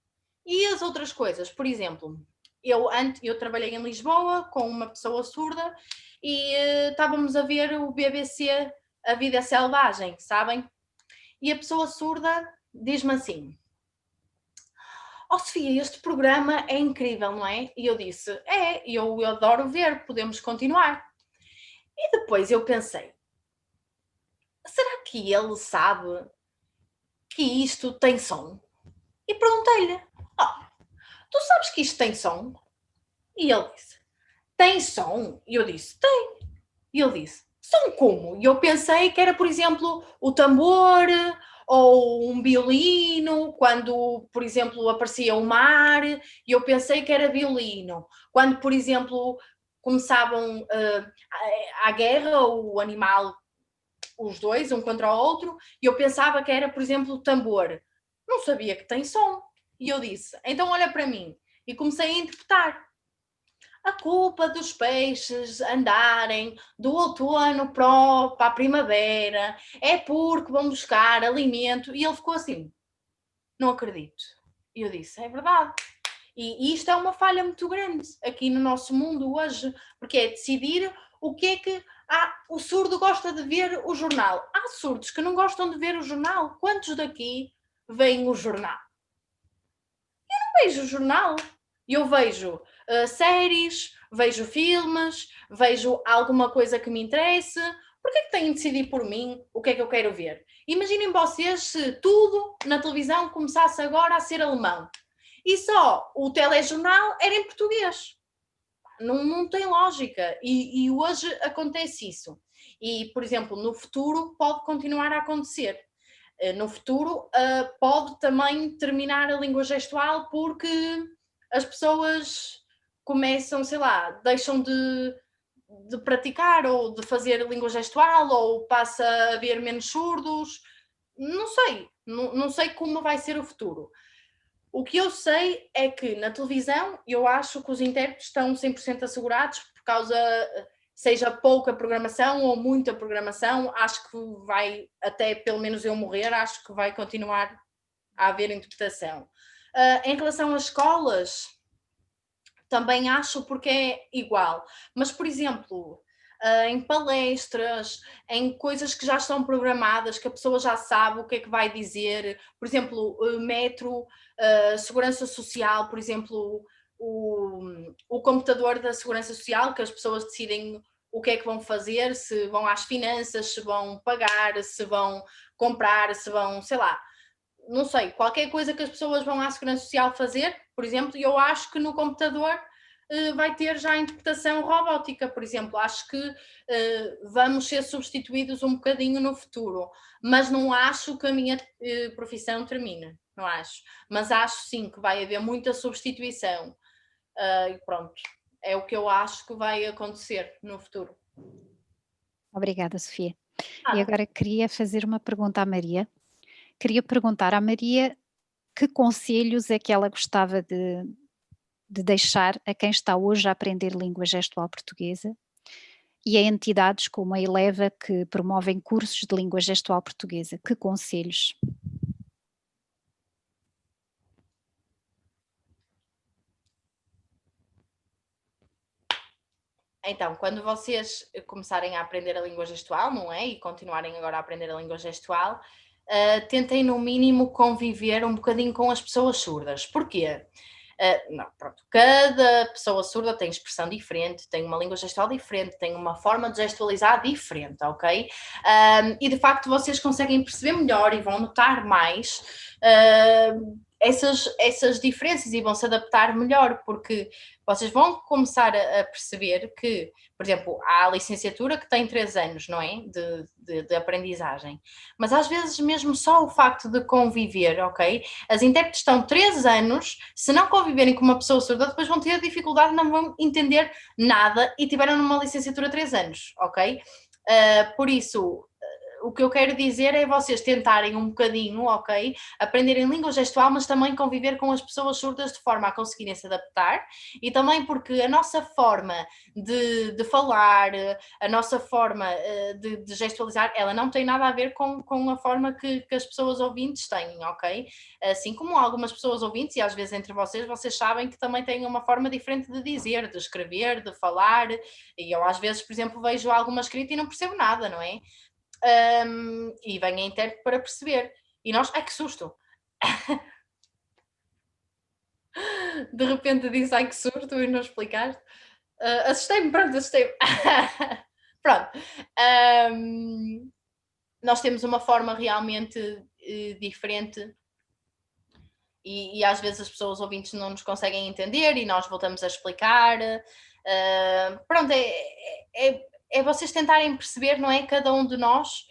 e as outras coisas, por exemplo, eu trabalhei em Lisboa com uma pessoa surda e estávamos a ver o BBC A Vida Selvagem, sabem? E a pessoa surda diz-me assim, Sofia, este programa é incrível, não é? E eu disse, eu adoro ver, podemos continuar. E depois eu pensei, será que ele sabe que isto tem som? E perguntei-lhe, tu sabes que isto tem som? E ele disse, tem som? E eu disse, tem. E ele disse, som como? E eu pensei que era, por exemplo, o tambor ou um violino, quando, por exemplo, aparecia o mar, e eu pensei que era violino. Quando, por exemplo, começavam a guerra, o animal, os dois, um contra o outro, e eu pensava que era, por exemplo, o tambor. Não sabia que tem som. E eu disse, então olha para mim. E comecei a interpretar. A culpa dos peixes andarem do outono para a primavera é porque vão buscar alimento. E ele ficou assim, não acredito. E eu disse, é verdade. E isto é uma falha muito grande aqui no nosso mundo hoje, porque é decidir o que é que... o surdo gosta de ver o jornal. Há surdos que não gostam de ver o jornal. Quantos daqui veem o jornal? Eu não vejo o jornal. Eu vejo séries, vejo filmes, vejo alguma coisa que me interesse. Por que é que têm de decidir por mim o que é que eu quero ver? Imaginem vocês se tudo na televisão começasse agora a ser alemão. E só o telejornal era em português. Não tem lógica. E hoje acontece isso. E, por exemplo, no futuro pode continuar a acontecer. No futuro pode também terminar a língua gestual porque as pessoas começam, sei lá, deixam de praticar ou de fazer língua gestual ou passa a haver menos surdos. Não sei. Não sei como vai ser o futuro. O que eu sei é que na televisão eu acho que os intérpretes estão 100% assegurados por causa, seja pouca programação ou muita programação, acho que vai, até pelo menos eu morrer, acho que vai continuar a haver interpretação. Em relação às escolas, também acho porque é igual, mas por exemplo, em palestras, em coisas que já estão programadas, que a pessoa já sabe o que é que vai dizer, por exemplo, metro, segurança social, por exemplo, o computador da segurança social, que as pessoas decidem o que é que vão fazer, se vão às finanças, se vão pagar, se vão comprar, se vão, sei lá, não sei, qualquer coisa que as pessoas vão à segurança social fazer, por exemplo, eu acho que no computador vai ter já a interpretação robótica, por exemplo. Acho que vamos ser substituídos um bocadinho no futuro, mas não acho que a minha profissão termine. não acho. Mas acho sim que vai haver muita substituição. E pronto, é o que eu acho que vai acontecer no futuro. Obrigada, Sofia. E agora queria fazer uma pergunta à Maria. Queria perguntar à Maria que conselhos é que ela gostava de deixar a quem está hoje a aprender língua gestual portuguesa e a entidades como a Eleva que promovem cursos de língua gestual portuguesa. Que conselhos? Então, quando vocês começarem a aprender a língua gestual, não é? E continuarem agora a aprender a língua gestual, tentem no mínimo conviver um bocadinho com as pessoas surdas. Porquê? Pronto, cada pessoa surda tem expressão diferente, tem uma língua gestual diferente, tem uma forma de gestualizar diferente, ok? E de facto vocês conseguem perceber melhor e vão notar mais essas diferenças e vão se adaptar melhor, porque vocês vão começar a perceber que, por exemplo, há a licenciatura que tem 3 anos, não é? De aprendizagem. Mas às vezes mesmo só o facto de conviver, ok? As intérpretes estão 3 anos, se não conviverem com uma pessoa surda, depois vão ter dificuldade, não vão entender nada e tiveram numa licenciatura 3 anos, ok? Por isso, o que eu quero dizer é vocês tentarem um bocadinho, ok? Aprenderem língua gestual, mas também conviver com as pessoas surdas de forma a conseguirem se adaptar e também porque a nossa forma de falar, a nossa forma de gestualizar, ela não tem nada a ver com a forma que as pessoas ouvintes têm, ok? Assim como algumas pessoas ouvintes, e às vezes entre vocês sabem que também têm uma forma diferente de dizer, de escrever, de falar, e eu às vezes, por exemplo, vejo alguma escrita e não percebo nada, não é? E vem a intérprete para perceber. E nós, ai que susto! De repente disse, ai que susto, e não explicaste. Assustei-me, pronto, assustei-me. Pronto. Nós temos uma forma realmente diferente e às vezes as pessoas ouvintes não nos conseguem entender e nós voltamos a explicar. Pronto, é vocês tentarem perceber, não é? Cada um de nós.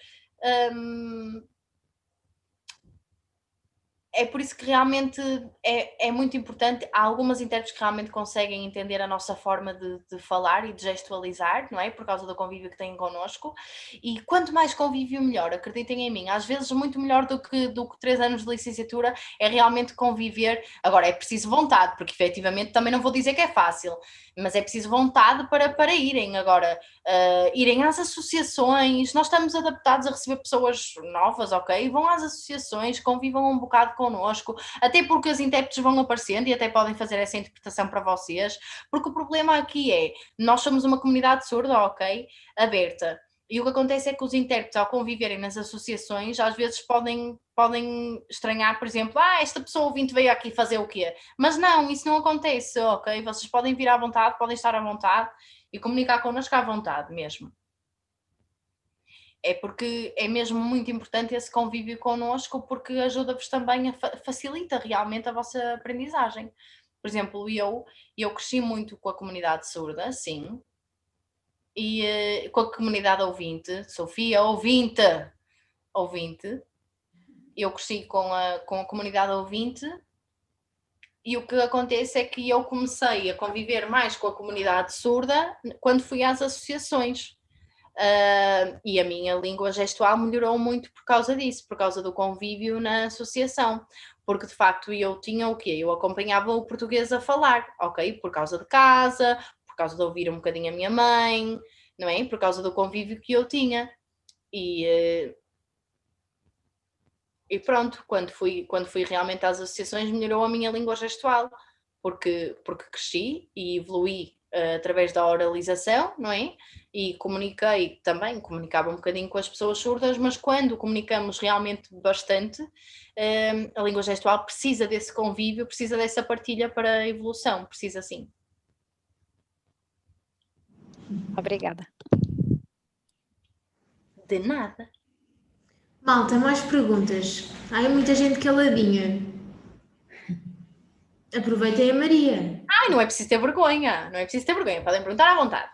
É por isso que realmente é muito importante. Há algumas intérpretes que realmente conseguem entender a nossa forma de falar e de gestualizar, não é? Por causa do convívio que têm connosco. E quanto mais convívio, melhor. Acreditem em mim. Às vezes, muito melhor do que 3 anos de licenciatura é realmente conviver. Agora, é preciso vontade, porque efetivamente também não vou dizer que é fácil, mas é preciso vontade para irem. Agora, irem às associações. Nós estamos adaptados a receber pessoas novas, ok? Vão às associações, convivam um bocado connosco, até porque as intérpretes vão aparecendo e até podem fazer essa interpretação para vocês, porque o problema aqui é, nós somos uma comunidade surda, ok? Aberta. E o que acontece é que os intérpretes, ao conviverem nas associações, às vezes podem estranhar, por exemplo, esta pessoa ouvinte veio aqui fazer o quê? Mas não, isso não acontece, ok? Vocês podem vir à vontade, podem estar à vontade e comunicar connosco à vontade mesmo. É porque é mesmo muito importante esse convívio connosco, porque ajuda-vos também, facilita realmente a vossa aprendizagem. Por exemplo, eu cresci muito com a comunidade surda, sim, e com a comunidade ouvinte, Sofia, ouvinte, eu cresci com a comunidade ouvinte e o que acontece é que eu comecei a conviver mais com a comunidade surda quando fui às associações. E a minha língua gestual melhorou muito por causa disso, por causa do convívio na associação, porque de facto eu tinha o quê? Eu acompanhava o português a falar, ok? Por causa de casa, por causa de ouvir um bocadinho a minha mãe, não é? Por causa do convívio que eu tinha. E pronto, quando fui realmente às associações melhorou a minha língua gestual, porque cresci e evoluí através da oralização, não é? E comunicava um bocadinho com as pessoas surdas, mas quando comunicamos realmente bastante, a língua gestual precisa desse convívio, precisa dessa partilha para a evolução, precisa sim. Obrigada. De nada. Malta, mais perguntas? Há muita gente caladinha. Aproveitem a Maria. Não é preciso ter vergonha, podem perguntar à vontade.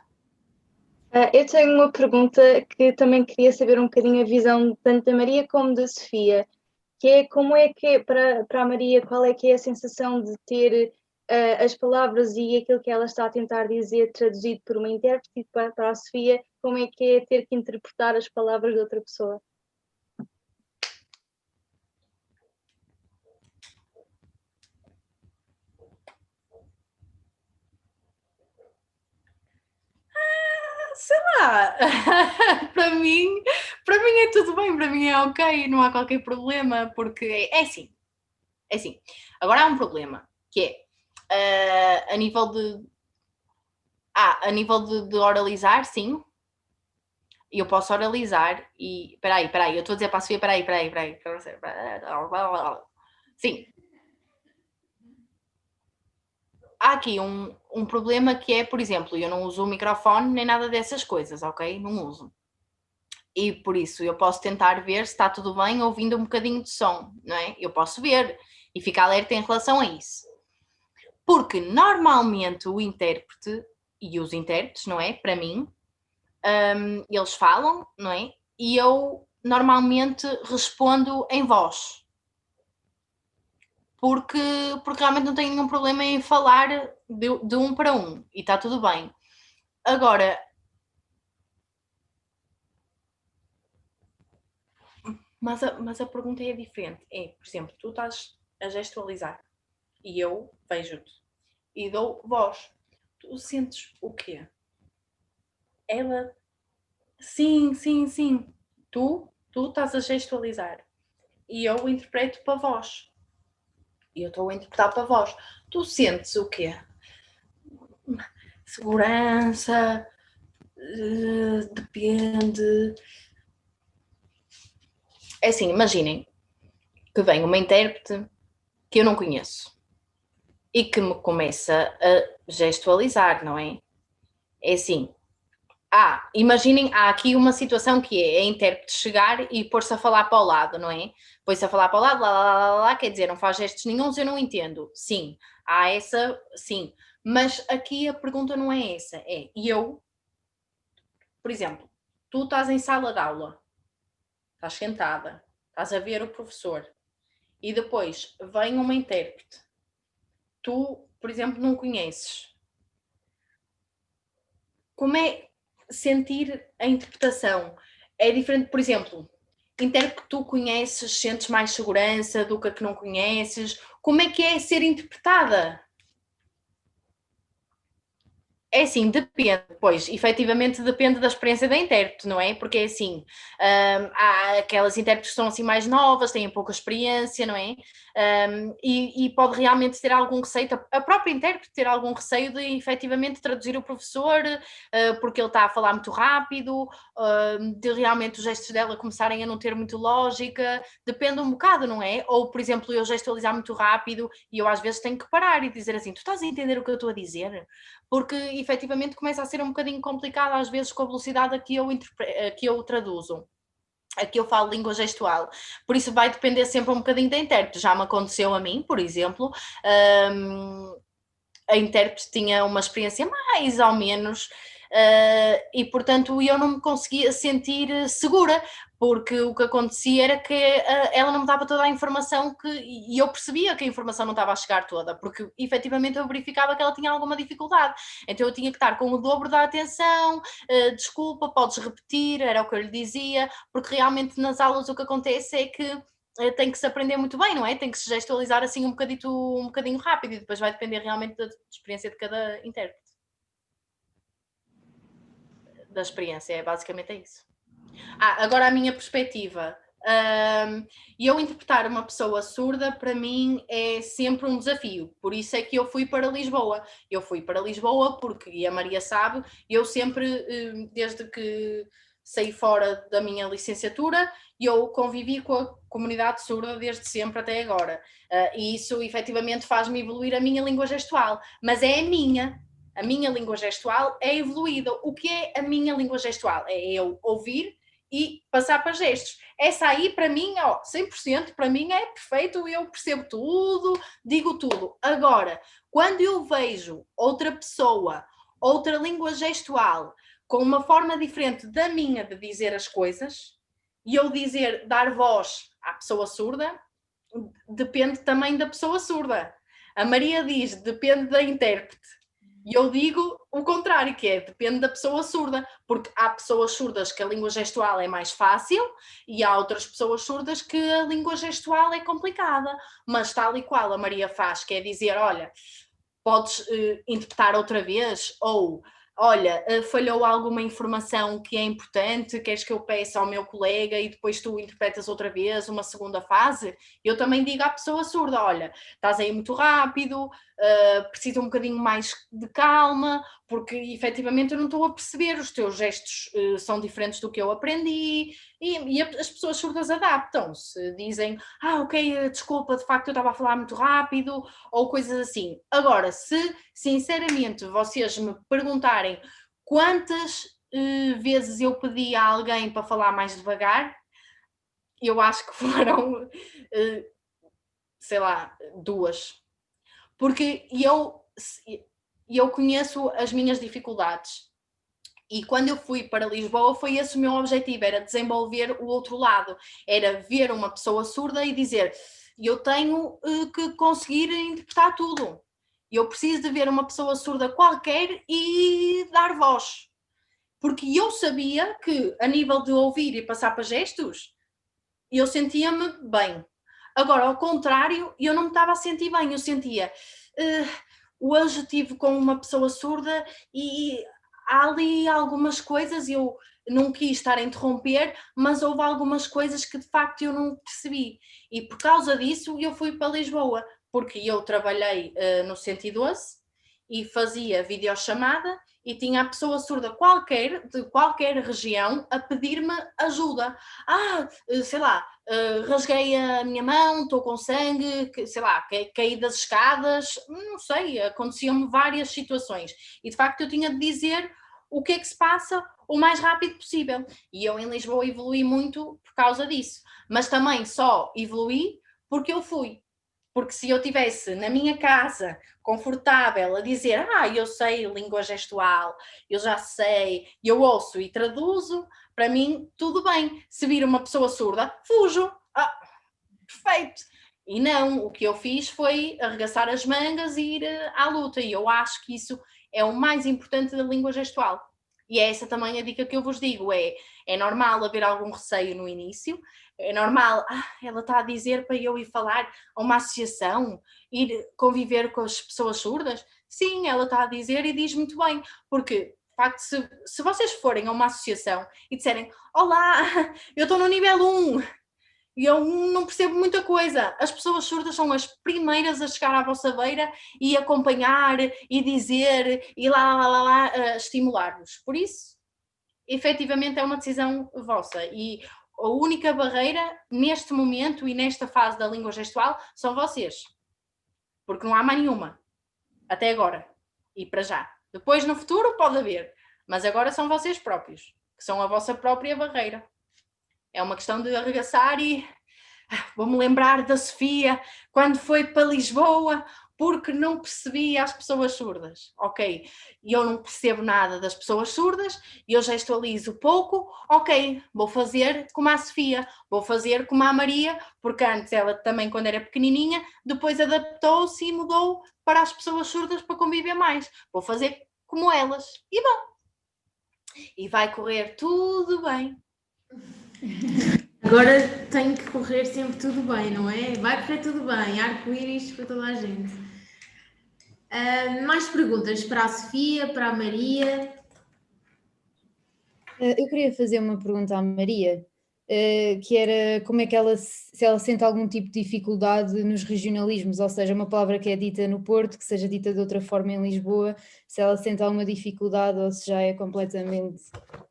Eu tenho uma pergunta que também queria saber um bocadinho a visão tanto da Maria como da Sofia. que é como é que é para a Maria, qual é que é a sensação de ter as palavras e aquilo que ela está a tentar dizer traduzido por uma intérprete, e para a Sofia, como é que é ter que interpretar as palavras de outra pessoa? Sei lá, para mim é tudo bem, para mim é ok, não há qualquer problema, porque é assim. Agora há um problema, que é a nível de oralizar, sim. Eu posso oralizar e... Espera aí, eu estou a dizer para a Sofia, espera aí. Sim. Há aqui um problema que é, por exemplo, eu não uso o microfone nem nada dessas coisas, ok? Não uso. E por isso eu posso tentar ver se está tudo bem ouvindo um bocadinho de som, não é? Eu posso ver e ficar alerta em relação a isso. Porque normalmente o intérprete e os intérpretes, não é? Para mim, eles falam, não é? E eu normalmente respondo em voz. Porque realmente não tenho nenhum problema em falar de um para um e está tudo bem. Agora, mas a pergunta é diferente. É, por exemplo, tu estás a gestualizar e eu vejo-te e dou voz. Tu sentes o quê? Ela... Sim. Tu estás a gestualizar e eu interpreto para voz. E eu estou a interpretar para voz. Tu sentes o quê? Segurança, depende. É assim, imaginem que vem uma intérprete que eu não conheço e que me começa a gestualizar, não é? É assim. Imaginem, há aqui uma situação que é a intérprete chegar e pôr-se a falar para o lado, não é? Põe-se a falar para o lado, lá, quer dizer, não faz gestos nenhuns, eu não entendo. Sim, há essa, sim. Mas aqui a pergunta não é essa, é eu, por exemplo, tu estás em sala de aula, estás sentada, estás a ver o professor e depois vem uma intérprete. Tu, por exemplo, não conheces. Como é sentir a interpretação? É diferente, por exemplo, intérprete que tu conheces, sentes mais segurança do que a que não conheces? Como é que é ser interpretada? É assim, depende, pois, efetivamente depende da experiência da intérprete, não é? Porque é assim, há aquelas intérpretes que são assim mais novas, têm pouca experiência, não é? E pode realmente ter algum receio, a própria intérprete ter algum receio de efetivamente traduzir o professor, porque ele está a falar muito rápido, de realmente os gestos dela começarem a não ter muito lógica, depende um bocado, não é? Ou, por exemplo, eu gestualizar muito rápido e eu às vezes tenho que parar e dizer assim, tu estás a entender o que eu estou a dizer? Porque efetivamente começa a ser um bocadinho complicado às vezes com a velocidade a que eu traduzo, a que eu falo língua gestual. Por isso vai depender sempre um bocadinho da intérprete. Já me aconteceu a mim, por exemplo, a intérprete tinha uma experiência mais ou menos e portanto eu não me conseguia sentir segura, porque o que acontecia era que ela não me dava toda a informação e eu percebia que a informação não estava a chegar toda, porque efetivamente eu verificava que ela tinha alguma dificuldade, então eu tinha que estar com o dobro da atenção, desculpa, podes repetir, era o que eu lhe dizia, porque realmente nas aulas o que acontece é que tem que se aprender muito bem, não é? Tem que se gestualizar assim um bocadinho rápido e depois vai depender realmente da experiência de cada intérprete. Da experiência, basicamente é isso. Agora a minha perspectiva. Eu interpretar uma pessoa surda, para mim, é sempre um desafio. Por isso é que eu fui para Lisboa. Eu fui para Lisboa porque, e a Maria sabe, eu sempre, desde que saí fora da minha licenciatura, eu convivi com a comunidade surda desde sempre até agora. E isso, efetivamente, faz-me evoluir a minha língua gestual. Mas é a minha língua gestual é evoluída. O que é a minha língua gestual? É eu ouvir e passar para gestos. Essa aí, para mim, 100%, para mim é perfeito, eu percebo tudo, digo tudo. Agora, quando eu vejo outra pessoa, outra língua gestual, com uma forma diferente da minha de dizer as coisas, e eu dar voz à pessoa surda, depende também da pessoa surda. A Maria diz, depende da intérprete. E eu digo o contrário, que é, depende da pessoa surda, porque há pessoas surdas que a língua gestual é mais fácil e há outras pessoas surdas que a língua gestual é complicada. Mas tal e qual a Maria faz, quer dizer, olha, podes interpretar outra vez, ou olha, falhou alguma informação que é importante, queres que eu peça ao meu colega e depois tu interpretas outra vez uma segunda fase? Eu também digo à pessoa surda, olha, estás aí muito rápido, precisa um bocadinho mais de calma, porque efetivamente eu não estou a perceber, os teus gestos são diferentes do que eu aprendi, e as pessoas surdas adaptam-se, dizem, ok, desculpa, de facto eu estava a falar muito rápido, ou coisas assim. Agora, se sinceramente vocês me perguntarem quantas vezes eu pedi a alguém para falar mais devagar, eu acho que foram, sei lá, 2. Porque eu conheço as minhas dificuldades. E quando eu fui para Lisboa foi esse o meu objetivo, era desenvolver o outro lado, era ver uma pessoa surda e dizer, eu tenho que conseguir interpretar tudo, eu preciso de ver uma pessoa surda qualquer e dar voz, porque eu sabia que a nível de ouvir e passar para gestos, eu sentia-me bem. Agora, ao contrário, eu não me estava a sentir bem, eu sentia, hoje estive com uma pessoa surda e há ali algumas coisas, eu não quis estar a interromper, mas houve algumas coisas que de facto eu não percebi. E por causa disso eu fui para Lisboa, porque eu trabalhei no 112 e fazia videochamada e tinha a pessoa surda qualquer, de qualquer região, a pedir-me ajuda. Sei lá, rasguei a minha mão, estou com sangue, sei lá, caí das escadas, não sei, aconteciam-me várias situações. E de facto eu tinha de dizer o que é que se passa o mais rápido possível. E eu em Lisboa evolui muito por causa disso. Mas também só evoluí porque eu fui. Porque se eu estivesse na minha casa, confortável, a dizer, eu sei língua gestual, eu já sei, eu ouço e traduzo, para mim, tudo bem. Se vir uma pessoa surda, fujo. Perfeito. E não, o que eu fiz foi arregaçar as mangas e ir à luta. E eu acho que isso é o mais importante da língua gestual. E é essa também a dica que eu vos digo, é normal haver algum receio no início, é normal, ela está a dizer para eu ir falar a uma associação, ir conviver com as pessoas surdas? Sim, ela está a dizer e diz muito bem, porque, de facto, se vocês forem a uma associação e disserem, olá, eu estou no nível 1, e eu não percebo muita coisa. As pessoas surdas são as primeiras a chegar à vossa beira e acompanhar e dizer e lá, estimular-vos. Por isso, efetivamente é uma decisão vossa e a única barreira neste momento e nesta fase da língua gestual são vocês. Porque não há mais nenhuma. Até agora. E para já. Depois, no futuro, pode haver. Mas agora são vocês próprios, que são a vossa própria barreira. É uma questão de arregaçar e vou-me lembrar da Sofia quando foi para Lisboa porque não percebia as pessoas surdas. Ok, eu não percebo nada das pessoas surdas, eu gestualizo pouco, ok, vou fazer como a Sofia, vou fazer como a Maria, porque antes ela também quando era pequenininha, depois adaptou-se e mudou para as pessoas surdas para conviver mais. Vou fazer como elas. E bom, e vai correr tudo bem. Agora tem que correr sempre tudo bem, não é? Vai correr tudo bem, arco-íris para toda a gente. Mais perguntas para a Sofia, para a Maria? Eu queria fazer uma pergunta à Maria, que era como é que se ela sente algum tipo de dificuldade nos regionalismos, ou seja, uma palavra que é dita no Porto, que seja dita de outra forma em Lisboa, se ela sente alguma dificuldade ou se já é completamente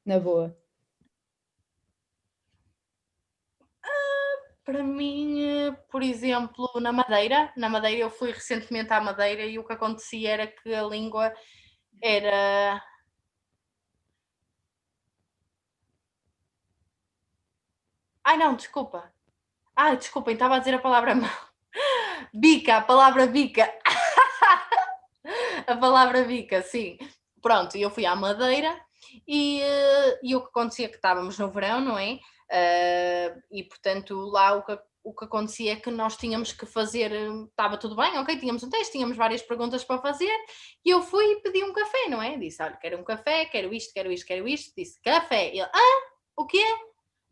na boa. Para mim, por exemplo, na Madeira eu fui recentemente à Madeira e o que acontecia era que a língua era... Desculpem, estava a dizer a palavra mal. Bica, a palavra bica. A palavra bica, sim. Pronto, eu fui à Madeira e o que acontecia é que estávamos no verão, não é? E portanto lá o que acontecia é que nós tínhamos que fazer, estava tudo bem, ok, tínhamos um teste, tínhamos várias perguntas para fazer, e eu fui e pedi um café, não é? Disse, olha, quero um café, quero isto, quero isto, quero isto. Disse, café. E ele, o quê?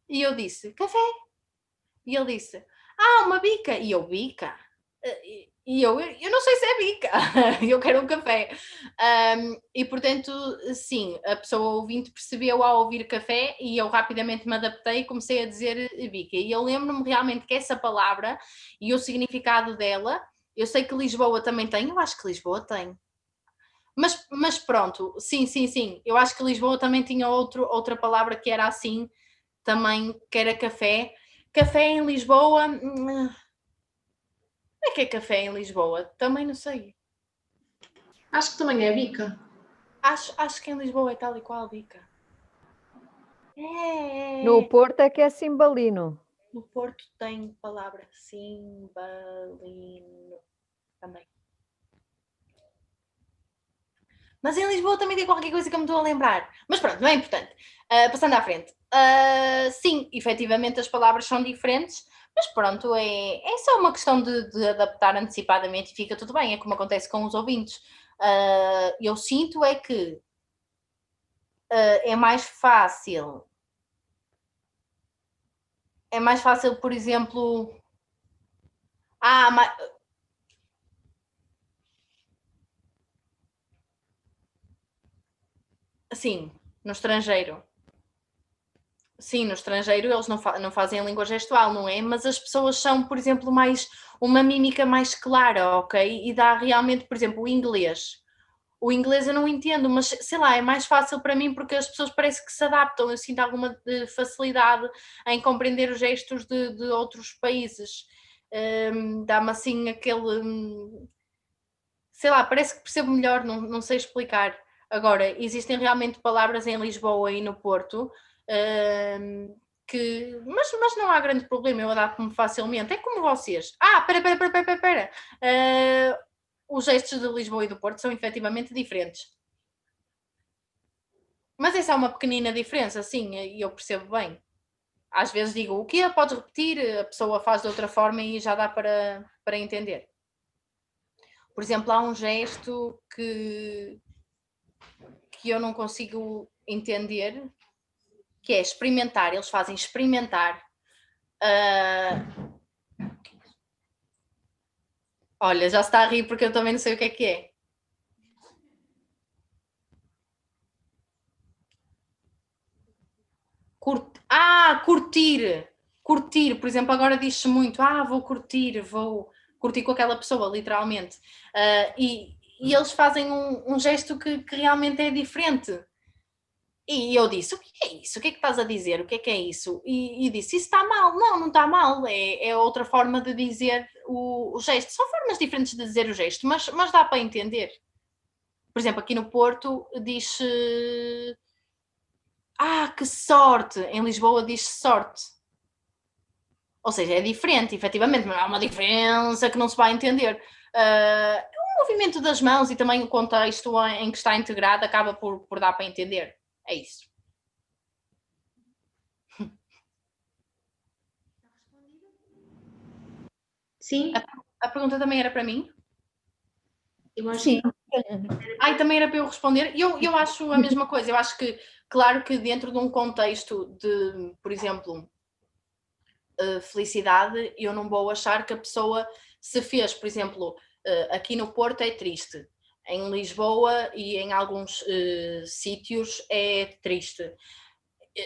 E eu disse, café. E ele disse, uma bica. E eu, bica? E eu não sei se é bica, eu quero um café. E portanto, sim, a pessoa ouvinte percebeu ao ouvir café e eu rapidamente me adaptei e comecei a dizer bica. E eu lembro-me realmente que essa palavra e o significado dela, eu sei que Lisboa também tem, eu acho que Lisboa tem. Mas pronto, sim, eu acho que Lisboa também tinha outra palavra que era assim, também, que era café. Café em Lisboa... Como é que é café em Lisboa? Também não sei. Acho que também é bica. Acho que em Lisboa é tal e qual bica. No Porto é que é cimbalino. No Porto tem palavra cimbalino também. Mas em Lisboa também tem qualquer coisa que eu me estou a lembrar. Mas pronto, não é importante. Passando à frente. Sim, efetivamente as palavras são diferentes, mas pronto, é só uma questão de adaptar antecipadamente e fica tudo bem. É como acontece com os ouvintes. Eu sinto é que é mais fácil. É mais fácil, por exemplo... Sim, no estrangeiro. Sim, no estrangeiro eles não fazem a língua gestual, não é? Mas as pessoas são, por exemplo, uma mímica mais clara, ok? E dá realmente, por exemplo, o inglês. O inglês eu não entendo, mas sei lá, é mais fácil para mim porque as pessoas parece que se adaptam. Eu sinto alguma facilidade em compreender os gestos de outros países. Dá-me assim aquele... sei lá, parece que percebo melhor, não sei explicar. Agora, existem realmente palavras em Lisboa e no Porto mas não há grande problema, eu adapto-me facilmente. É como vocês. Espera. Os gestos de Lisboa e do Porto são efetivamente diferentes. Mas essa é uma pequenina diferença, sim, e eu percebo bem. Às vezes digo, o quê? Podes repetir? A pessoa faz de outra forma e já dá para entender. Por exemplo, há um gesto que eu não consigo entender, que é experimentar. Eles fazem experimentar. Olha, já se está a rir porque eu também não sei o que é. Curtir. Curtir, por exemplo, agora diz-se muito, vou curtir com aquela pessoa, literalmente. E eles fazem um gesto que realmente é diferente. E eu disse, o que é isso? O que é que estás a dizer? O que é isso? E disse, isso está mal. Não está mal. É outra forma de dizer o gesto. São formas diferentes de dizer o gesto, mas dá para entender. Por exemplo, aqui no Porto diz-se... que sorte! Em Lisboa diz-se sorte. Ou seja, é diferente, efetivamente, mas há uma diferença que não se vai entender. O movimento das mãos e também o contexto em que está integrado acaba por dar para entender. É isso. Sim. A pergunta também era para mim? Eu acho Sim. que... também era para eu responder. Eu acho a mesma coisa. Eu acho que, claro que dentro de um contexto de, por exemplo, felicidade, eu não vou achar que a pessoa se fez, por exemplo, aqui no Porto é triste. Em Lisboa e em alguns sítios é triste.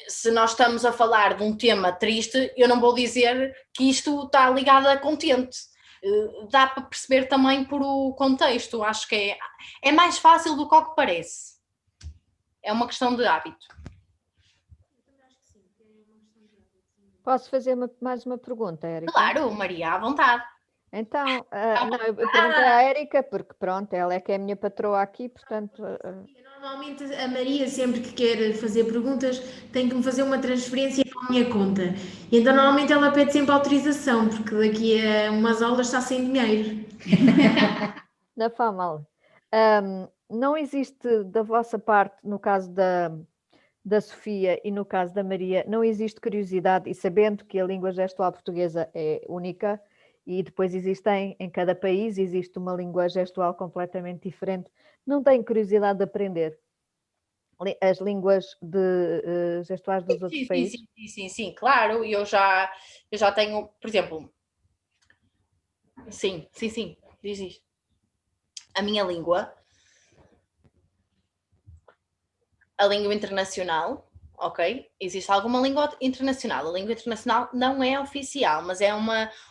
Se nós estamos a falar de um tema triste, eu não vou dizer que isto está ligado a contente. Dá para perceber também por o contexto. Acho que é mais fácil do que o que parece. É uma questão de hábito. Posso fazer mais uma pergunta, Érica? Claro, Maria, à vontade. Então, eu perguntei à Érica, porque pronto, ela é que é a minha patroa aqui, portanto... Normalmente a Maria, sempre que quer fazer perguntas, tem que me fazer uma transferência para a minha conta. E então normalmente ela pede sempre autorização, porque daqui a umas aulas está sem dinheiro. Não faz mal. Não existe da vossa parte, no caso da Sofia e no caso da Maria, não existe curiosidade, e sabendo que a língua gestual portuguesa é única, e depois existem, em cada país, existe uma língua gestual completamente diferente, não têm curiosidade de aprender as línguas gestuais dos outros países? Sim, claro, eu já tenho, por exemplo, sim, diz isto. A minha língua, a língua internacional, ok? Existe alguma língua internacional. A língua internacional não é oficial, mas é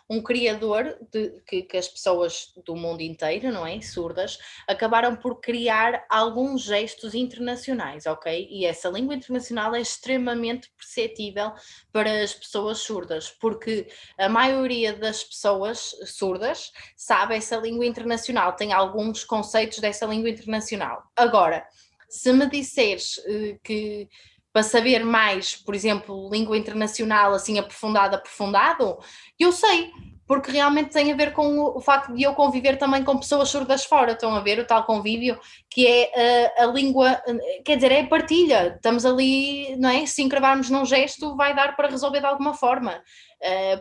um criador que as pessoas do mundo inteiro, não é? Surdas, acabaram por criar alguns gestos internacionais, ok? E essa língua internacional é extremamente perceptível para as pessoas surdas, porque a maioria das pessoas surdas sabe essa língua internacional, tem alguns conceitos dessa língua internacional. Agora, se me disseres que para saber mais, por exemplo, língua internacional assim aprofundado, eu sei, porque realmente tem a ver com o facto de eu conviver também com pessoas surdas fora, estão a ver o tal convívio, que é a língua, quer dizer, é partilha, estamos ali, não é? Se encravarmos num gesto vai dar para resolver de alguma forma.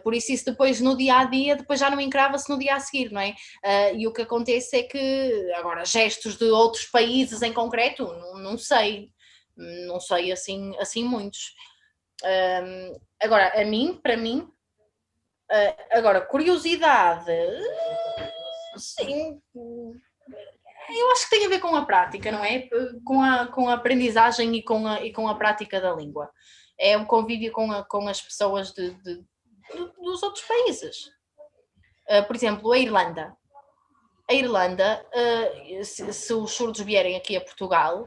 Por isso depois no dia-a-dia, depois já não encrava-se no dia a seguir, não é? E o que acontece é que, agora, gestos de outros países em concreto, não sei assim muitos. Agora, para mim, agora, curiosidade, sim, eu acho que tem a ver com a prática, não é? Com a aprendizagem e com a prática da língua. É o convívio com as pessoas dos outros países. Por exemplo, a Irlanda, se os surdos vierem aqui a Portugal,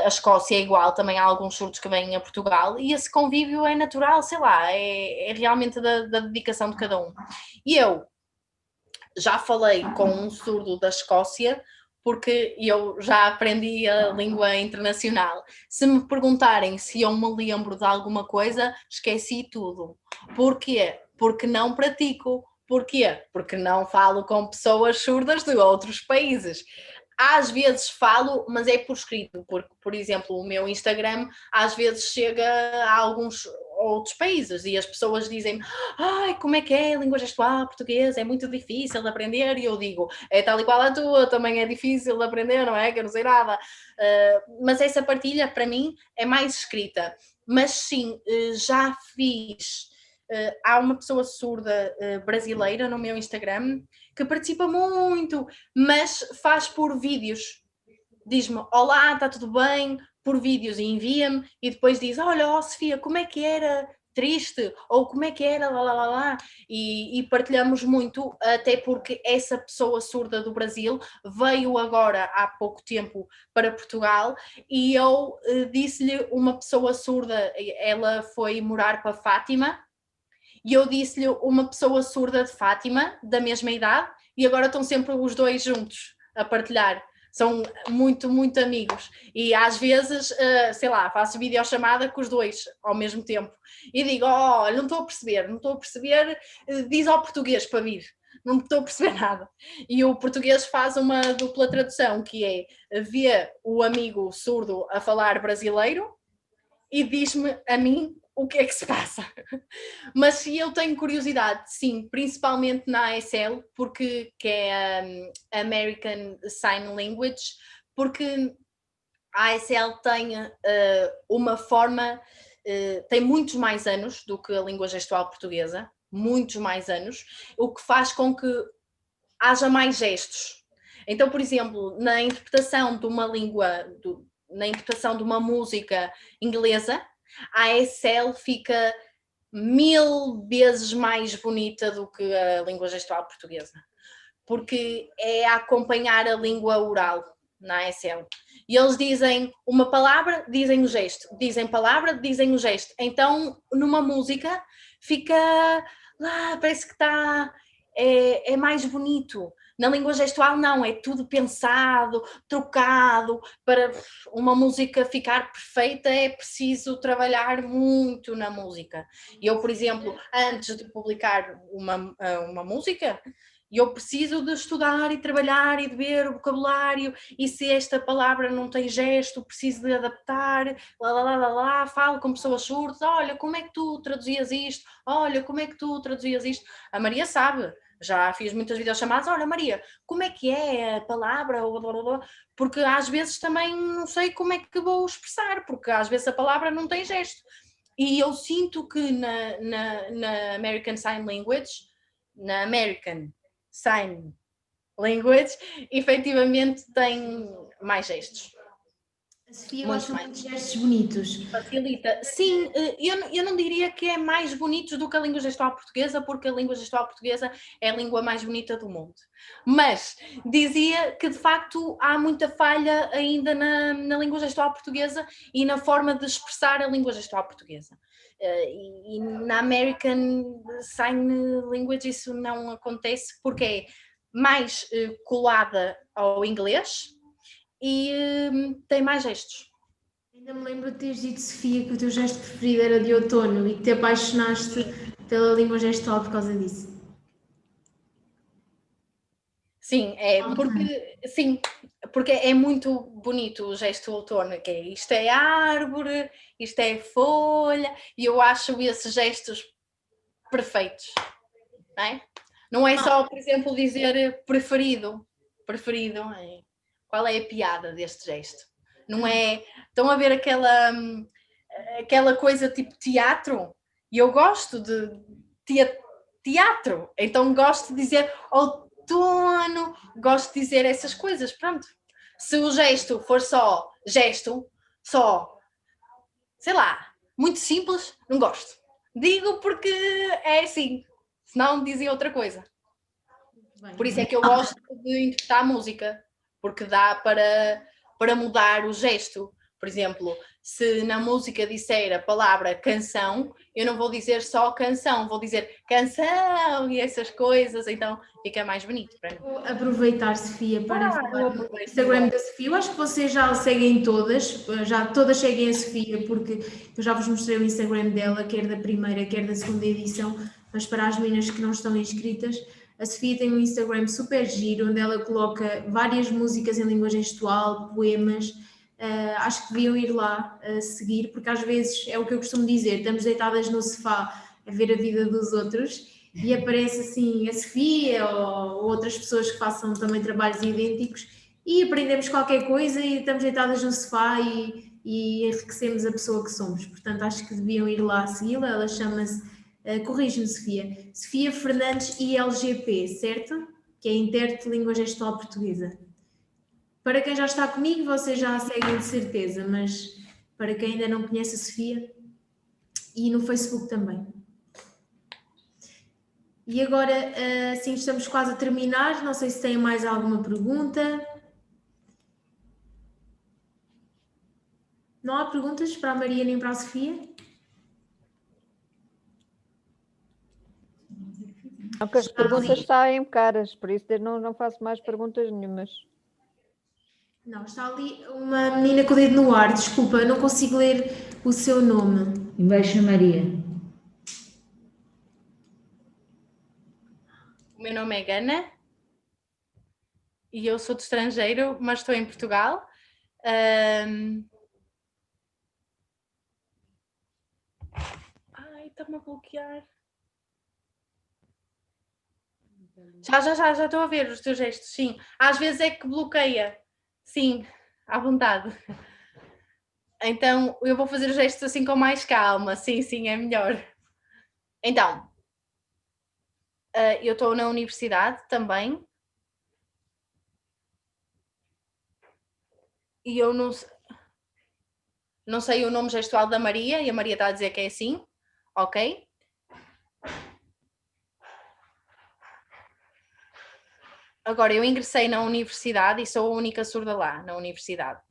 a Escócia é igual, também há alguns surdos que vêm a Portugal, e esse convívio é natural, sei lá, é realmente da dedicação de cada um. E eu já falei com um surdo da Escócia, porque eu já aprendi a língua internacional. Se me perguntarem se eu me lembro de alguma coisa, esqueci tudo. Porquê? Porque não pratico. Porquê? Porque não falo com pessoas surdas de outros países. Às vezes falo, mas é por escrito, porque, por exemplo, o meu Instagram às vezes chega a alguns outros países e as pessoas dizem-me: ai, como é que é a língua gestual portuguesa? É muito difícil de aprender. E eu digo: é tal e qual a tua, também é difícil de aprender, não é? Que eu não sei nada. Mas essa partilha, para mim, é mais escrita. Mas sim, já fiz. Há uma pessoa surda brasileira no meu Instagram que participa muito, mas faz por vídeos. Diz-me: olá, está tudo bem? Por vídeos, e envia-me, e depois diz: olha, oh, Sofia, como é que era triste? Ou como é que era lá, lá, lá, lá? E partilhamos muito, até porque essa pessoa surda do Brasil veio agora há pouco tempo para Portugal, e eu disse-lhe, uma pessoa surda, ela foi morar para Fátima, e eu disse-lhe uma pessoa surda de Fátima, da mesma idade, e agora estão sempre os dois juntos a partilhar. São muito, muito amigos. E às vezes, sei lá, faço videochamada com os dois ao mesmo tempo. E digo: oh, não estou a perceber, diz ao português para vir. Não estou a perceber nada. E o português faz uma dupla tradução, que é: vê o amigo surdo a falar brasileiro e diz-me a mim o que é que se passa. Mas se eu tenho curiosidade, sim, principalmente na ASL, porque que é a American Sign Language, porque a ASL tem uma forma, tem muitos mais anos do que a língua gestual portuguesa, muitos mais anos, o que faz com que haja mais gestos. Então, por exemplo, na interpretação de uma língua, na interpretação de uma música inglesa, a ASL fica 1000 vezes mais bonita do que a língua gestual portuguesa, porque é a acompanhar a língua oral na ASL. E eles dizem uma palavra, dizem o gesto, dizem palavra, dizem o gesto. Então, numa música, fica lá, parece que está, é mais bonito. Na língua gestual não, é tudo pensado, trocado. Para uma música ficar perfeita é preciso trabalhar muito na música. Eu, por exemplo, antes de publicar uma música, E eu preciso de estudar e trabalhar e de ver o vocabulário, e se esta palavra não tem gesto, preciso de adaptar, falo com pessoas surdas, olha, como é que tu traduzias isto? Olha, como é que tu traduzias isto? A Maria sabe, já fiz muitas videochamadas, olha Maria, como é que é a palavra? Porque às vezes também não sei como é que vou expressar, porque às vezes a palavra não tem gesto. E eu sinto que na American Sign Language, efetivamente tem mais gestos. A Sofia Muito gosta mais. muito de gestos bonitos. Facilita. Sim, eu não diria que é mais bonito do que a língua gestual portuguesa, porque a língua gestual portuguesa é a língua mais bonita do mundo. Mas dizia que, de facto, há muita falha ainda na língua gestual portuguesa e na forma de expressar a língua gestual portuguesa. E na American Sign Language isso não acontece porque é mais colada ao inglês e tem mais gestos. Ainda me lembro de teres dito, Sofia, que o teu gesto preferido era de outono e que te apaixonaste pela língua gestual por causa disso. Sim, porque é muito bonito o gesto outono, que é isto é árvore, isto é folha, e eu acho esses gestos perfeitos, não é? Não é só, por exemplo, dizer preferido, qual é a piada deste gesto? Não é, estão a ver aquela coisa tipo teatro, e eu gosto de teatro, então gosto de dizer outono, gosto de dizer essas coisas, pronto. Se o gesto for só gesto, sei lá, muito simples, não gosto. Digo porque é assim, senão dizia outra coisa. Por isso é que eu gosto de interpretar música, porque dá para mudar o gesto. Por exemplo, se na música disser a palavra canção, eu não vou dizer só canção, vou dizer canção e essas coisas, então fica mais bonito para mim. Vou aproveitar, Sofia, para falar do Instagram da Sofia. Eu acho que vocês já a seguem todas, já todas seguem a Sofia, porque eu já vos mostrei o Instagram dela, quer da primeira, quer da segunda edição, mas para as meninas que não estão inscritas, a Sofia tem um Instagram super giro, onde ela coloca várias músicas em língua gestual, poemas. Acho que deviam ir lá seguir, porque às vezes é o que eu costumo dizer, estamos deitadas no sofá a ver a vida dos outros e aparece assim a Sofia ou outras pessoas que façam também trabalhos idênticos e aprendemos qualquer coisa e estamos deitadas no sofá e enriquecemos a pessoa que somos. Portanto, acho que deviam ir lá segui-la. Ela chama-se, corrige-me, Sofia, Sofia Fernandes ILGP, certo? Que é intérprete de língua gestual portuguesa. Para quem já está comigo, vocês já a seguem de certeza, mas para quem ainda não conhece a Sofia, e no Facebook também. E agora, assim, estamos quase a terminar. Não sei se têm mais alguma pergunta. Não há perguntas para a Maria nem para a Sofia? Porque as perguntas saem caras, por isso não faço mais perguntas nenhumas. Não, está ali uma menina com o dedo no ar. Desculpa, eu não consigo ler o seu nome. Embaixo Maria. O meu nome é Gana e eu sou de estrangeiro, mas estou em Portugal. Ai, está-me a bloquear. Já estou a ver os teus gestos, sim. Às vezes é que bloqueia. Sim, à vontade. Então, eu vou fazer os gestos assim com mais calma. Sim, é melhor. Então, eu estou na universidade também. E eu não sei o nome gestual da Maria, e a Maria está a dizer que é assim, ok? Agora, eu ingressei na universidade e sou a única surda lá, na universidade.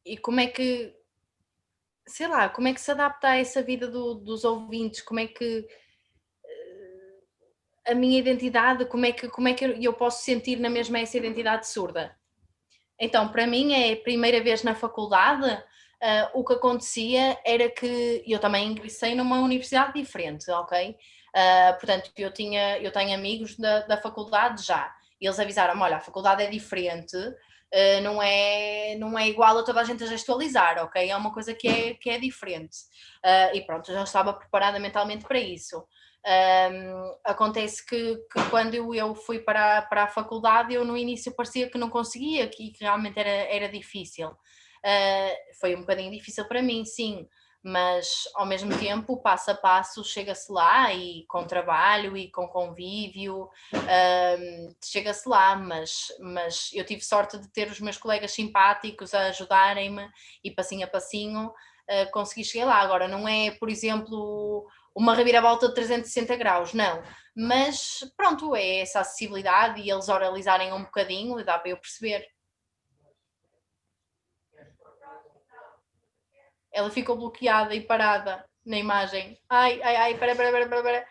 E como é que, sei lá, como é que se adapta a essa vida dos ouvintes? Como é que a minha identidade, como é que eu posso sentir na mesma essa identidade surda? Então, para mim, é a primeira vez na faculdade, o que acontecia era que eu também ingressei numa universidade diferente, ok? Portanto, eu tenho amigos da faculdade já, e eles avisaram-me, olha, a faculdade é diferente, não é igual a toda a gente a gestualizar, ok? É uma coisa que é diferente. E pronto, eu já estava preparada mentalmente para isso. Acontece que quando eu fui para a faculdade, eu no início parecia que não conseguia, que realmente era difícil. Foi um bocadinho difícil para mim, sim, mas ao mesmo tempo, passo a passo, chega-se lá, e com trabalho e com convívio, chega-se lá, mas eu tive sorte de ter os meus colegas simpáticos a ajudarem-me, e passinho a passinho consegui chegar lá. Agora, não é, por exemplo, uma reviravolta de 360 graus, não, mas pronto, é essa acessibilidade, e eles oralizarem um bocadinho, dá para eu perceber. Ela ficou bloqueada e parada na imagem. Ai, espera.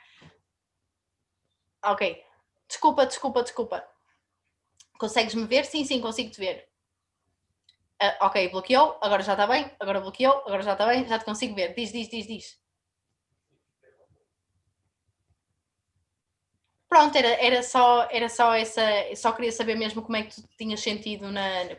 Ok, desculpa. Consegues-me ver? Sim, consigo-te ver. Ok, bloqueou, agora já está bem, agora bloqueou, agora já está bem, já te consigo ver. Diz. Pronto, era só essa, só queria saber mesmo como é que tu tinhas sentido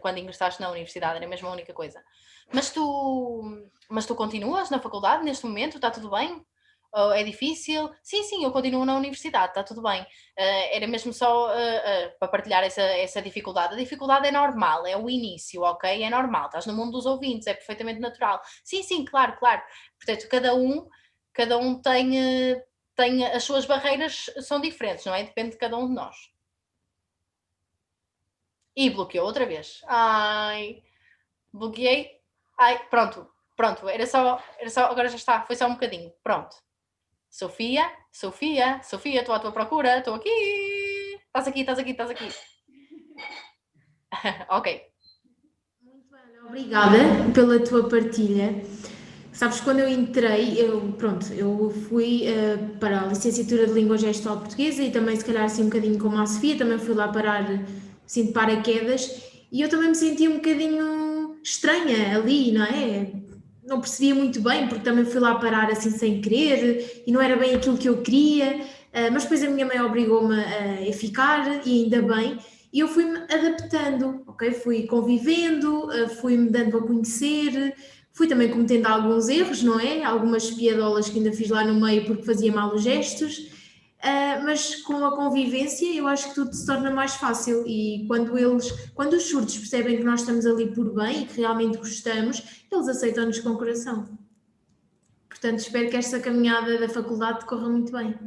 quando ingressaste na universidade, era mesmo a única coisa. Mas tu continuas na faculdade neste momento? Está tudo bem? Ou é difícil? Sim, eu continuo na universidade, está tudo bem. Era mesmo só para partilhar essa dificuldade. A dificuldade é normal, é o início, ok? É normal, estás no mundo dos ouvintes, é perfeitamente natural. Sim, claro. Portanto, cada um tem as suas barreiras, são diferentes, não é? Depende de cada um de nós. E bloqueou outra vez. Ai, bloqueei. Ai, pronto, era só, agora já está, foi só um bocadinho, pronto. Sofia, estou à tua procura, estou aqui. Estás aqui. Ok. Muito bem, obrigada pela tua partilha. Sabes, quando eu entrei, eu fui para a licenciatura de Língua Gestual Portuguesa, e também, se calhar, assim um bocadinho como a Sofia, também fui lá parar, assim, de paraquedas, e eu também me sentia um bocadinho estranha ali, não é? Não percebia muito bem, porque também fui lá parar assim sem querer, e não era bem aquilo que eu queria, mas depois a minha mãe obrigou-me a ficar, e ainda bem, e eu fui-me adaptando, ok? Fui convivendo, fui-me dando a conhecer. Fui também cometendo alguns erros, não é? Algumas piadolas que ainda fiz lá no meio porque fazia mal os gestos, mas com a convivência eu acho que tudo se torna mais fácil, e quando os surdos percebem que nós estamos ali por bem e que realmente gostamos, eles aceitam-nos com o coração. Portanto, espero que esta caminhada da faculdade corra muito bem.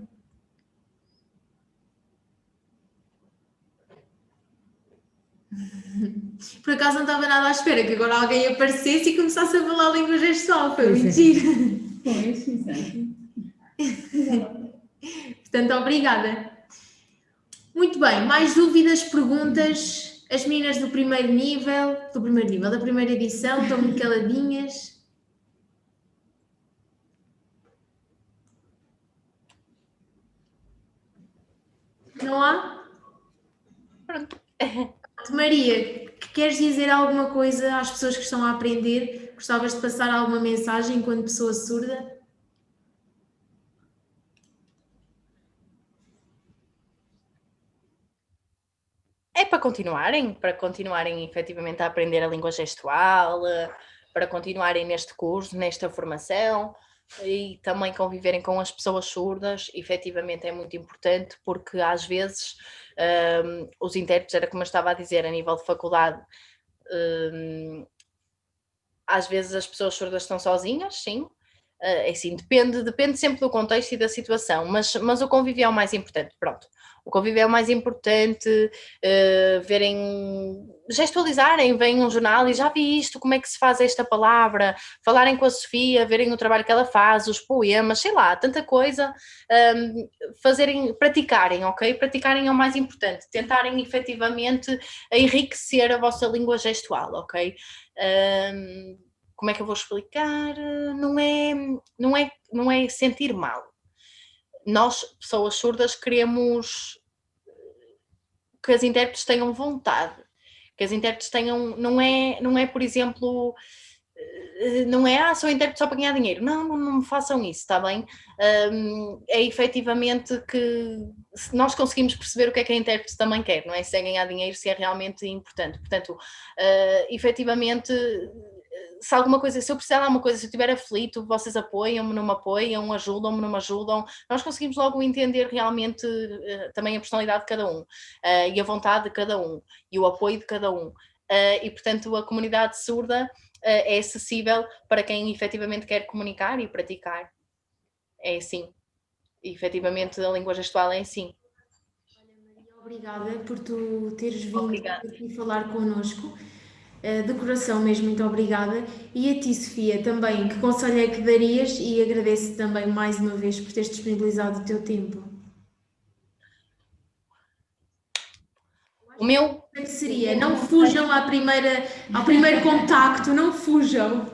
Por acaso não estava nada à espera que agora alguém aparecesse e começasse a falar a língua gestual, foi muito giro. Pois, exato. Portanto, obrigada. Muito bem, mais dúvidas, perguntas? As meninas da primeira edição, estão muito caladinhas. Não há? Pronto. Maria, queres dizer alguma coisa às pessoas que estão a aprender? Gostavas de passar alguma mensagem enquanto pessoa surda? É para continuarem efetivamente a aprender a língua gestual, para continuarem neste curso, nesta formação, e também conviverem com as pessoas surdas. Efetivamente é muito importante, porque às vezes os intérpretes, era como eu estava a dizer, a nível de faculdade, às vezes as pessoas surdas estão sozinhas, sim. Assim, depende sempre do contexto e da situação, mas o convívio é o mais importante, pronto. O convívio é o mais importante, gestualizarem, veem um jornal e já vi isto, como é que se faz esta palavra, falarem com a Sofia, verem o trabalho que ela faz, os poemas, sei lá, tanta coisa, praticarem, ok? Praticarem é o mais importante, tentarem efetivamente enriquecer a vossa língua gestual, ok? Como é que eu vou explicar? Não é sentir mal. Nós, pessoas surdas, queremos que as intérpretes tenham vontade, que as intérpretes tenham, não é, por exemplo, não é, sou intérprete só para ganhar dinheiro. Não me façam isso, está bem? É efetivamente que nós conseguimos perceber o que a intérprete também quer, não é? Se é ganhar dinheiro, se é realmente importante. Portanto, efetivamente, se alguma coisa, se eu precisar de alguma coisa, se eu estiver aflito, vocês apoiam-me, não me apoiam, ajudam-me, não me ajudam. Nós conseguimos logo entender realmente também a personalidade de cada um, e a vontade de cada um, e o apoio de cada um. E, portanto, a comunidade surda é acessível para quem efetivamente quer comunicar e praticar. É assim. E, efetivamente, a língua gestual é assim. Obrigada por tu teres vindo aqui falar connosco. De coração mesmo, muito obrigada. E a ti, Sofia, também, que conselho é que darias? E agradeço também mais uma vez por teres disponibilizado o teu tempo. O meu que seria, não fujam ao primeiro contacto, não fujam.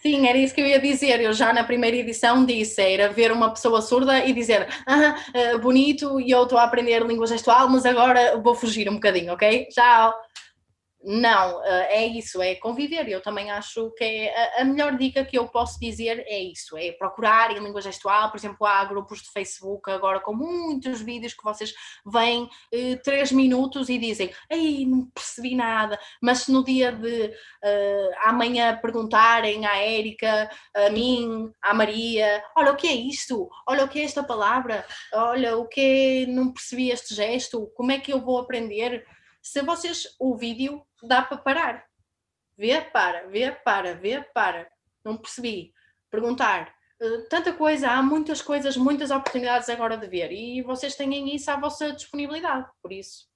Sim, era isso que eu ia dizer. Eu já na primeira edição disse, era ver uma pessoa surda e dizer bonito, e eu estou a aprender língua gestual, mas agora vou fugir um bocadinho, ok? Tchau! Não, é isso, é conviver. Eu também acho que é a melhor dica que eu posso dizer é isso, é procurar em língua gestual. Por exemplo, há grupos de Facebook agora com muitos vídeos que vocês veem 3 minutos e dizem, ei, não percebi nada, mas se no dia de amanhã perguntarem à Érica, a mim, à Maria, olha, o que é isto? Olha, o que é esta palavra? Olha, o que é, não percebi este gesto? Como é que eu vou aprender? Se vocês, o vídeo dá para parar, ver, para, não percebi, perguntar, tanta coisa, há muitas coisas, muitas oportunidades agora de ver, e vocês têm isso à vossa disponibilidade, por isso,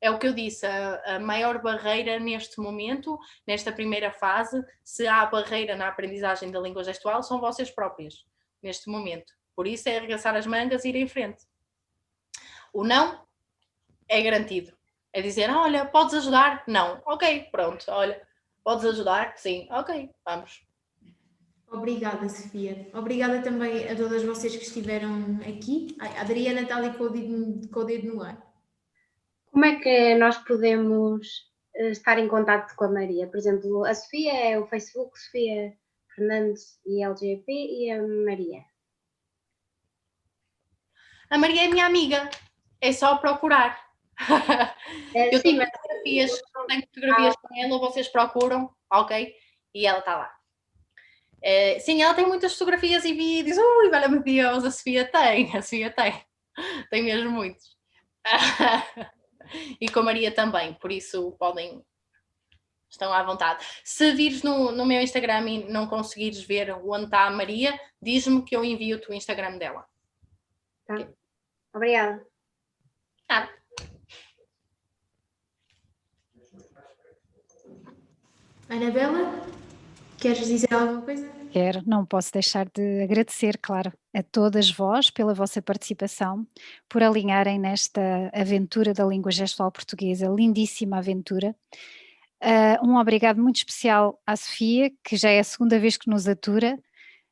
é o que eu disse, a maior barreira neste momento, nesta primeira fase, se há barreira na aprendizagem da língua gestual, são vocês próprias, neste momento, por isso é arregaçar as mangas e ir em frente. O não é garantido. É dizer, olha, podes ajudar? Não. Ok, pronto, olha, podes ajudar? Sim, ok, vamos. Obrigada, Sofia. Obrigada também a todas vocês que estiveram aqui. A Adriana está ali com o dedo no ar. Como é que nós podemos estar em contato com a Maria? Por exemplo, a Sofia é o Facebook, Sofia Fernandes e LGP, e a Maria? A Maria é minha amiga, é só procurar. Eu tenho fotografias com ela, vocês procuram, ok? E ela está lá. Sim, ela tem muitas fotografias e vídeos. Ui, valha-me Deus, a Sofia tem. Tem mesmo muitos. E com a Maria também, por isso estão à vontade. Se vires no meu Instagram e não conseguires ver onde está a Maria, diz-me que eu envio-te o Instagram dela. Tá. Obrigada. Anabela, queres dizer alguma coisa? Quero, não posso deixar de agradecer, claro, a todas vós pela vossa participação, por alinharem nesta aventura da língua gestual portuguesa, lindíssima aventura. Um obrigado muito especial à Sofia, que já é a segunda vez que nos atura,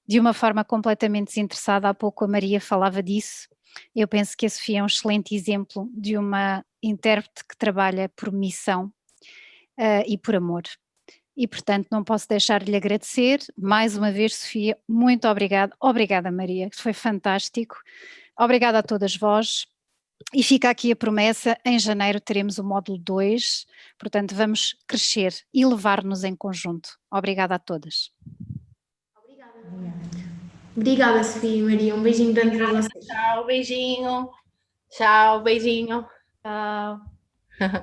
de uma forma completamente desinteressada. Há pouco a Maria falava disso. Eu penso que a Sofia é um excelente exemplo de uma intérprete que trabalha por missão e por amor. E, portanto, não posso deixar de lhe agradecer. Mais uma vez, Sofia, muito obrigada. Obrigada, Maria, que foi fantástico. Obrigada a todas vós. E fica aqui a promessa, em janeiro teremos o módulo 2, portanto vamos crescer e levar-nos em conjunto. Obrigada a todas. Obrigada, Sofia e Maria. Um beijinho grande para vocês. Tchau, beijinho. Tchau, beijinho. Tchau.